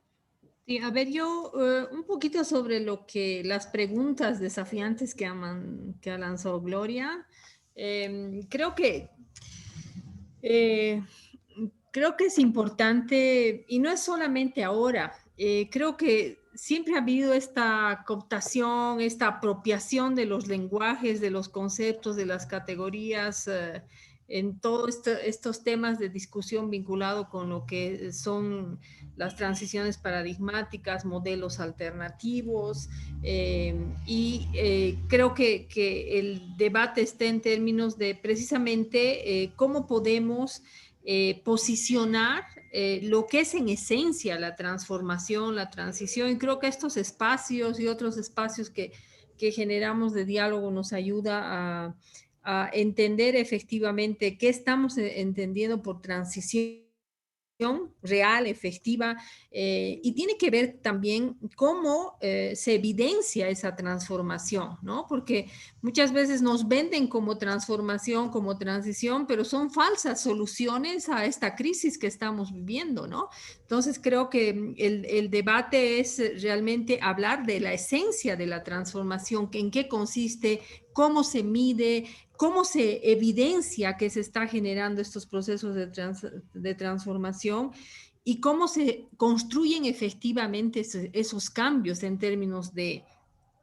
Sí, a ver, yo un poquito sobre las preguntas desafiantes que ha lanzado Gloria. Creo que Eh, creo que es importante, y no es solamente ahora, creo que siempre ha habido esta cooptación, esta apropiación de los lenguajes, de los conceptos, de las categorías, en todos estos temas de discusión vinculado con lo que son las transiciones paradigmáticas, modelos alternativos, creo que el debate está en términos de precisamente cómo podemos posicionar lo que es en esencia la transformación, la transición. Y creo que estos espacios y otros espacios que generamos de diálogo nos ayuda a entender efectivamente qué estamos entendiendo por transición real, efectiva, y tiene que ver también cómo se evidencia esa transformación, ¿no? Porque muchas veces nos venden como transformación, como transición, pero son falsas soluciones a esta crisis que estamos viviendo, ¿no? Entonces creo que el debate es realmente hablar de la esencia de la transformación, en qué consiste, cómo se mide, cómo se evidencia que se está generando estos procesos de transformación y cómo se construyen efectivamente esos cambios en términos de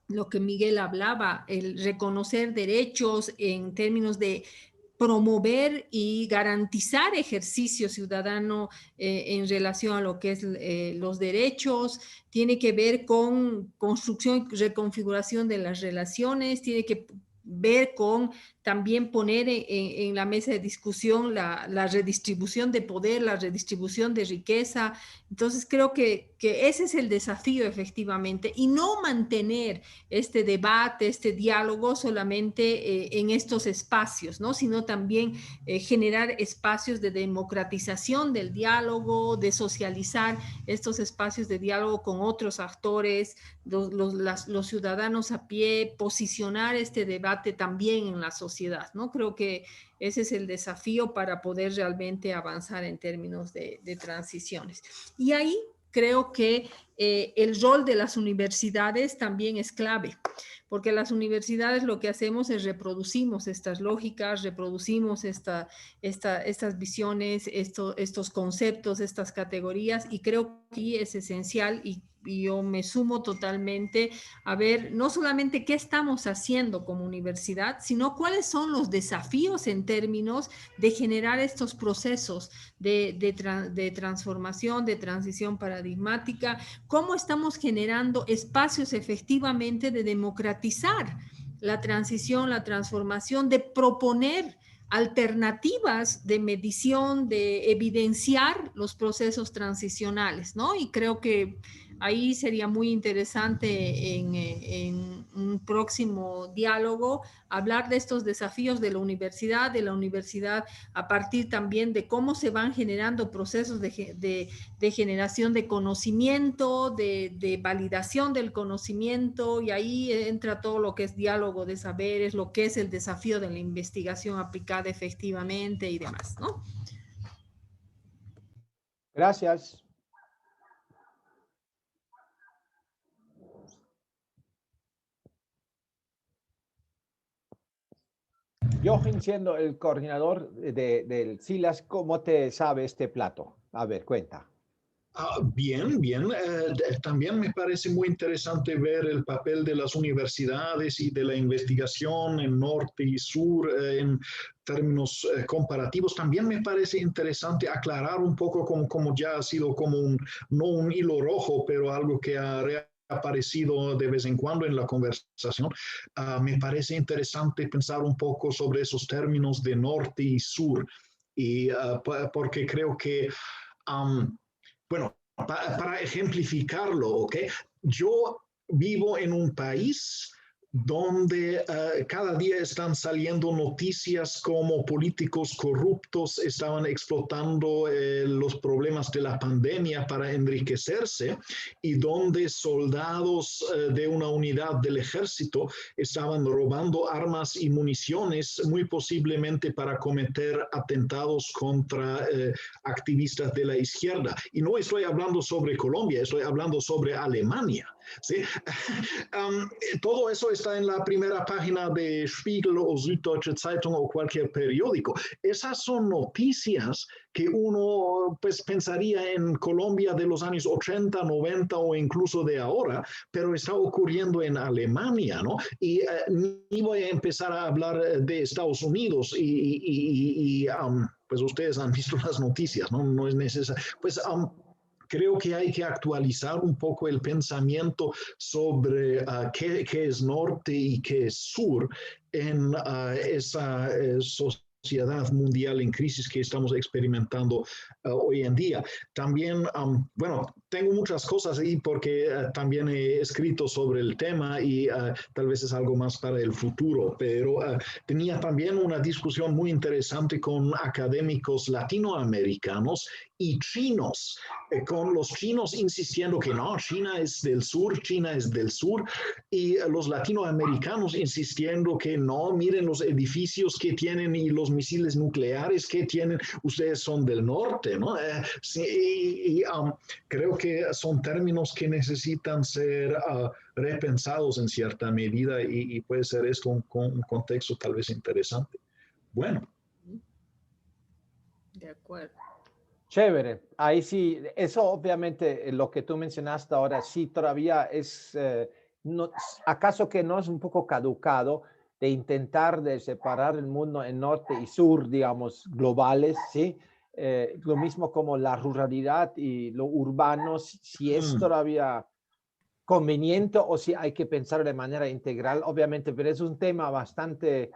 lo que Miguel hablaba, el reconocer derechos en términos de promover y garantizar ejercicio ciudadano en relación a lo que es los derechos, tiene que ver con construcción y reconfiguración de las relaciones, tiene que ver con también poner en la mesa de discusión la redistribución de poder, la redistribución de riqueza. Entonces creo que ese es el desafío efectivamente y no mantener este debate, este diálogo solamente en estos espacios, ¿no? Sino también generar espacios de democratización del diálogo, de socializar estos espacios de diálogo con otros actores, los ciudadanos a pie, posicionar este debate también en la sociedad, ¿no? Creo que ese es el desafío para poder realmente avanzar en términos de transiciones. Y ahí creo que el rol de las universidades también es clave, porque las universidades lo que hacemos es reproducimos estas lógicas, reproducimos estas visiones, estos conceptos, estas categorías, y creo que es esencial y yo me sumo totalmente a ver no solamente qué estamos haciendo como universidad, sino cuáles son los desafíos en términos de generar estos procesos de transformación, de transición paradigmática, cómo estamos generando espacios efectivamente de democratizar la transición, la transformación, de proponer alternativas de medición, de evidenciar los procesos transicionales, ¿no? Y creo que ahí sería muy interesante en un próximo diálogo hablar de estos desafíos de la universidad a partir también de cómo se van generando procesos de generación de conocimiento, de validación del conocimiento, y ahí entra todo lo que es diálogo de saberes, lo que es el desafío de la investigación aplicada efectivamente y demás, ¿no? Gracias. Jochen, siendo el coordinador del SILAS, ¿cómo te sabe este plato? A ver, cuenta. Bien, bien. También me parece muy interesante ver el papel de las universidades y de la investigación en norte y sur en términos comparativos. También me parece interesante aclarar un poco como ya ha sido como no un hilo rojo, pero algo que ha aparecido de vez en cuando en la conversación. Me parece interesante pensar un poco sobre esos términos de norte y sur, y porque creo que bueno, para ejemplificarlo, ¿ok? Yo vivo en un país donde cada día están saliendo noticias como políticos corruptos estaban explotando los problemas de la pandemia para enriquecerse, y donde soldados de una unidad del ejército estaban robando armas y municiones, muy posiblemente para cometer atentados contra activistas de la izquierda. Y no estoy hablando sobre Colombia, estoy hablando sobre Alemania. ¿Sí? Todo eso está en la primera página de Spiegel o Süddeutsche Zeitung o cualquier periódico. Esas son noticias que uno pues pensaría en Colombia de los años 80, 90 o incluso de ahora, pero está ocurriendo en Alemania, ¿no? Y ni voy a empezar a hablar de Estados Unidos pues ustedes han visto las noticias, ¿no? No es necesario. Pues creo que hay que actualizar un poco el pensamiento sobre qué es norte y qué es sur en esa sociedad mundial en crisis que estamos experimentando hoy en día. También, bueno, tengo muchas cosas ahí porque también he escrito sobre el tema y tal vez es algo más para el futuro, pero tenía también una discusión muy interesante con académicos latinoamericanos y chinos, con los chinos insistiendo que no, China es del sur, y los latinoamericanos insistiendo que no, miren los edificios que tienen y los misiles nucleares que tienen, ustedes son del norte, ¿no? Sí, creo que son términos que necesitan ser repensados en cierta medida, y puede ser esto un contexto tal vez interesante. Bueno. De acuerdo. Chévere. Ahí sí, eso obviamente lo que tú mencionaste ahora sí todavía es, no, ¿acaso que no es un poco caducado de intentar de separar el mundo en norte y sur, digamos, globales, ¿sí? Lo mismo como la ruralidad y lo urbano, si es todavía conveniente o si hay que pensar de manera integral, obviamente, pero es un tema bastante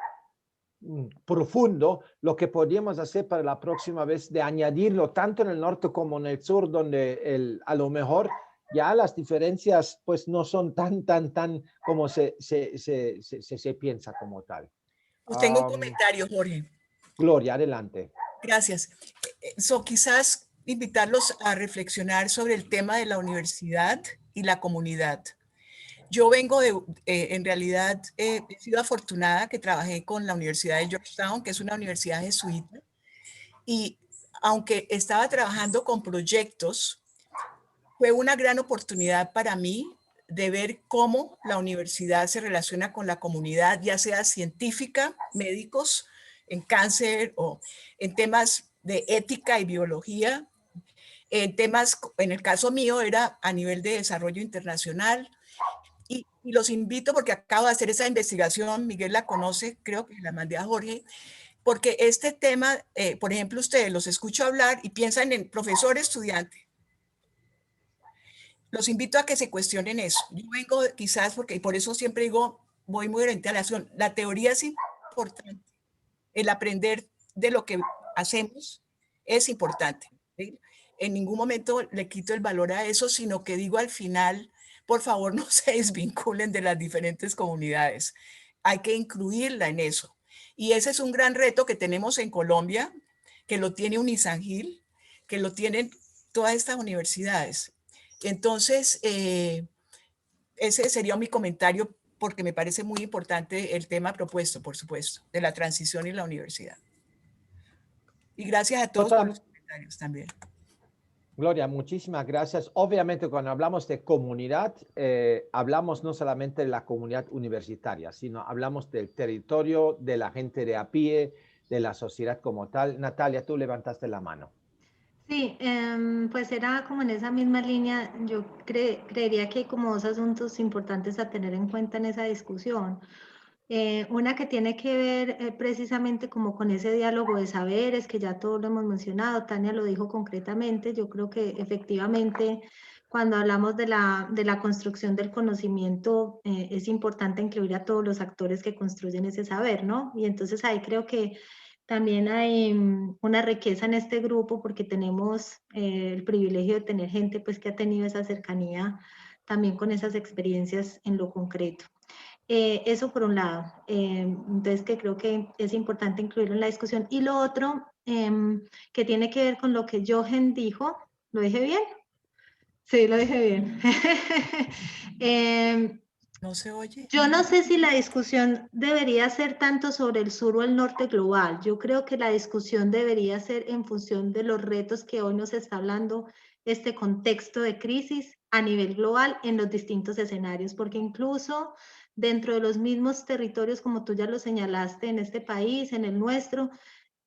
profundo. Lo que podríamos hacer para la próxima vez de añadirlo tanto en el norte como en el sur, donde a lo mejor ya las diferencias pues no son tan como se piensa como tal. Pues tengo un comentario, Jorge. Gloria, adelante. Gracias. Quizás invitarlos a reflexionar sobre el tema de la universidad y la comunidad. Yo vengo en realidad, he sido afortunada que trabajé con la Universidad de Georgetown, que es una universidad jesuita, y aunque estaba trabajando con proyectos, fue una gran oportunidad para mí de ver cómo la universidad se relaciona con la comunidad, ya sea científica, médicos, en cáncer o en temas de ética y biología, en temas, en el caso mío era a nivel de desarrollo internacional. Y los invito porque acabo de hacer esa investigación, Miguel la conoce, creo que la mandé a Jorge, porque este tema, por ejemplo, ustedes los escucho hablar y piensan en profesor, estudiante. Los invito a que se cuestionen eso. Yo vengo quizás porque, y por eso siempre digo, voy muy orientada a la acción. La teoría es importante. El aprender de lo que hacemos es importante, ¿sí? En ningún momento le quito el valor a eso, sino que digo al final, por favor, no se desvinculen de las diferentes comunidades. Hay que incluirla en eso. Y ese es un gran reto que tenemos en Colombia, que lo tiene Unisangil, que lo tienen todas estas universidades. Entonces, ese sería mi comentario, porque me parece muy importante el tema propuesto, por supuesto, de la transición y la universidad. Y gracias a todos por los comentarios también. Gloria, muchísimas gracias. Obviamente, cuando hablamos de comunidad, hablamos no solamente de la comunidad universitaria, sino hablamos del territorio, de la gente de a pie, de la sociedad como tal. Natalia, tú levantaste la mano. Sí, pues era como en esa misma línea. Yo creería que hay como dos asuntos importantes a tener en cuenta en esa discusión. Una que tiene que ver precisamente como con ese diálogo de saberes, que ya todos lo hemos mencionado, Tania lo dijo concretamente. Yo creo que efectivamente cuando hablamos de la construcción del conocimiento, es importante incluir a todos los actores que construyen ese saber, ¿no? Y entonces ahí creo que también hay una riqueza en este grupo porque tenemos el privilegio de tener gente pues que ha tenido esa cercanía también con esas experiencias en lo concreto. Eso por un lado. Entonces que creo que es importante incluirlo en la discusión. Y lo otro que tiene que ver con lo que Jochen dijo, ¿lo dije bien? Sí, lo dije bien. ¿No se oye? Yo no sé si la discusión debería ser tanto sobre el sur o el norte global. Yo creo que la discusión debería ser en función de los retos que hoy nos está hablando este contexto de crisis a nivel global en los distintos escenarios, porque incluso dentro de los mismos territorios, como tú ya lo señalaste, en este país, en el nuestro,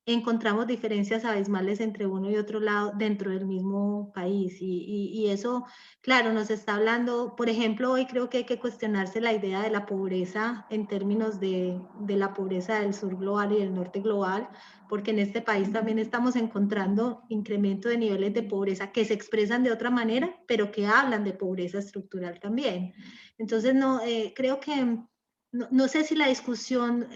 encontramos diferencias abismales entre uno y otro lado dentro del mismo país. Y eso, claro, nos está hablando, por ejemplo, hoy creo que hay que cuestionarse la idea de la pobreza en términos de la pobreza del sur global y del norte global, porque en este país también estamos encontrando incremento de niveles de pobreza que se expresan de otra manera, pero que hablan de pobreza estructural también. Entonces, no, creo que no sé si la discusión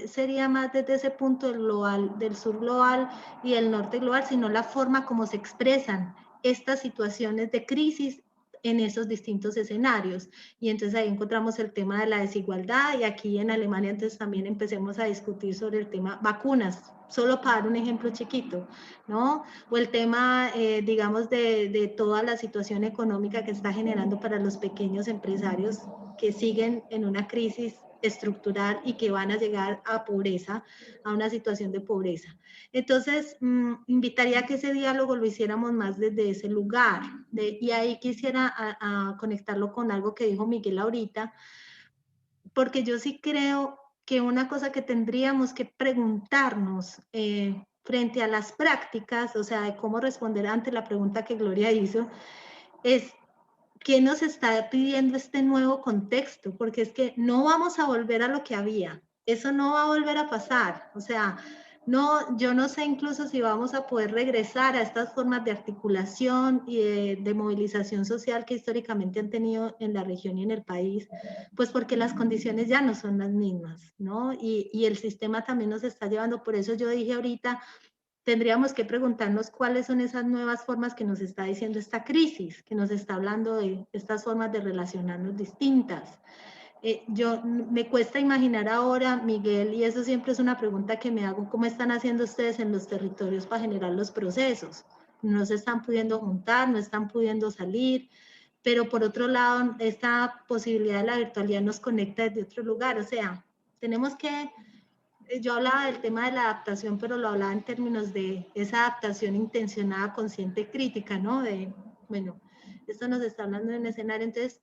sería más desde ese punto del global, del sur global y el norte global, sino la forma como se expresan estas situaciones de crisis en esos distintos escenarios. Y entonces ahí encontramos el tema de la desigualdad y aquí en Alemania entonces también empecemos a discutir sobre el tema vacunas, solo para dar un ejemplo chiquito, ¿no? O el tema, digamos, de toda la situación económica que está generando para los pequeños empresarios que siguen en una crisis estructural y que van a llegar a pobreza, a una situación de pobreza. Entonces, invitaría a que ese diálogo lo hiciéramos más desde ese lugar. Y ahí quisiera a conectarlo con algo que dijo Miguel ahorita, porque yo sí creo que una cosa que tendríamos que preguntarnos frente a las prácticas, o sea, de cómo responder ante la pregunta que Gloria hizo, es ¿qué nos está pidiendo este nuevo contexto? Porque es que no vamos a volver a lo que había. Eso no va a volver a pasar. O sea, no, yo no sé incluso si vamos a poder regresar a estas formas de articulación y de movilización social que históricamente han tenido en la región y en el país, pues porque las condiciones ya no son las mismas, ¿no? Y el sistema también nos está llevando, por eso yo dije ahorita, tendríamos que preguntarnos cuáles son esas nuevas formas que nos está diciendo esta crisis, que nos está hablando de estas formas de relacionarnos distintas. Yo me cuesta imaginar ahora, Miguel, y eso siempre es una pregunta que me hago, ¿cómo están haciendo ustedes en los territorios para generar los procesos? No se están pudiendo juntar, no están pudiendo salir, pero por otro lado, esta posibilidad de la virtualidad nos conecta desde otro lugar, o sea, tenemos que yo hablaba del tema de la adaptación, pero lo hablaba en términos de esa adaptación intencionada, consciente, crítica, ¿no? De, bueno, esto nos está hablando en escenario, entonces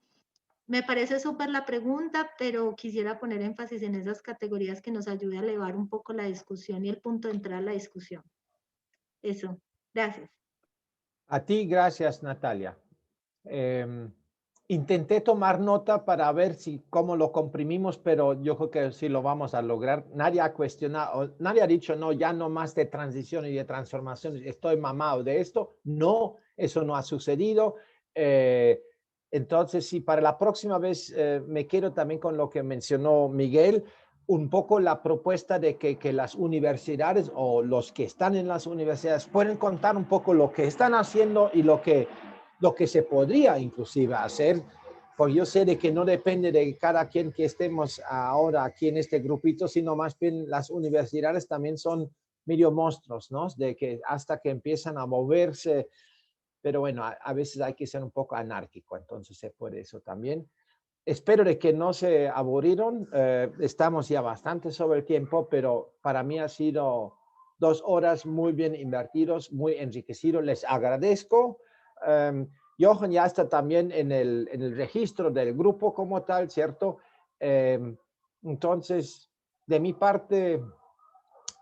me parece súper la pregunta, pero quisiera poner énfasis en esas categorías que nos ayude a elevar un poco la discusión y el punto de entrada a la discusión. Eso, gracias. A ti, gracias, Natalia. Intenté tomar nota para ver cómo lo comprimimos, pero yo creo que sí lo vamos a lograr. Nadie ha cuestionado, nadie ha dicho, no, ya no más de transición y de transformación, estoy mamado de esto. No, eso no ha sucedido. Entonces, sí, para la próxima vez me quedo también con lo que mencionó Miguel, un poco la propuesta de que las universidades o los que están en las universidades pueden contar un poco lo que están haciendo y lo que se podría inclusive hacer, porque yo sé de que no depende de cada quien que estemos ahora aquí en este grupito, sino más bien las universidades también son medio monstruos, ¿no? De que hasta que empiezan a moverse, pero bueno, a veces hay que ser un poco anárquico, entonces se puede eso también. Espero de que no se aburrieron, estamos ya bastante sobre el tiempo, pero para mí ha sido 2 horas muy bien invertidos, muy enriquecidos, les agradezco. Jochen ya está también en el registro del grupo como tal, ¿cierto? Entonces, de mi parte,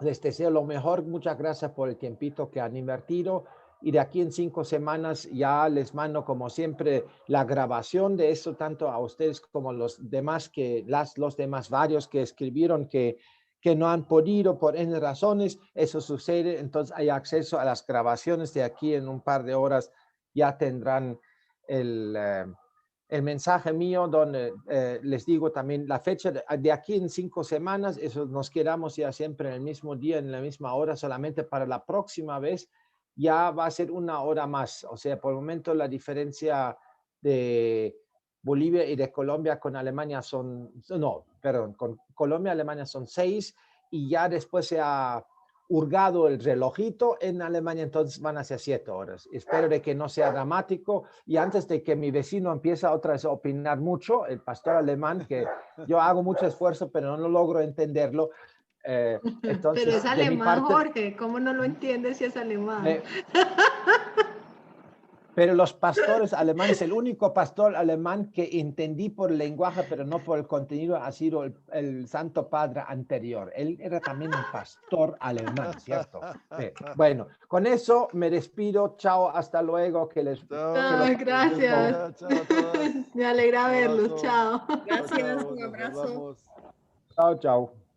les deseo lo mejor. Muchas gracias por el tiempito que han invertido. Y de aquí en 5 semanas ya les mando, como siempre, la grabación de esto, tanto a ustedes como a los demás, los demás varios que escribieron que no han podido por N razones. Eso sucede, entonces hay acceso a las grabaciones de aquí en un par de horas. Ya tendrán el mensaje mío donde les digo también la fecha de aquí en 5 semanas. Eso nos quedamos ya siempre en el mismo día, en la misma hora, solamente para la próxima vez. Ya va a ser 1 hora más. O sea, por el momento la diferencia de Bolivia y de Colombia con Alemania con Colombia y Alemania son 6, y ya después se ha hurgado el relojito en Alemania, entonces van a ser 7 horas. Espero de que no sea dramático, y antes de que mi vecino empiece otra vez a opinar mucho, el pastor alemán, que yo hago mucho esfuerzo, pero no logro entenderlo. Entonces, pero es de mi alemán, parte, Jorge, ¿cómo no lo entiendes si es alemán? Pero los pastores alemanes, el único pastor alemán que entendí por el lenguaje, pero no por el contenido, ha sido el Santo Padre anterior. Él era también un pastor alemán, ¿cierto? Bueno, con eso me despido. Chao, hasta luego. Gracias. Chao a todos. Me alegra verlos. Abrazo. Chao. Gracias, Chao, un nos abrazo. hablamos. Chao, chao.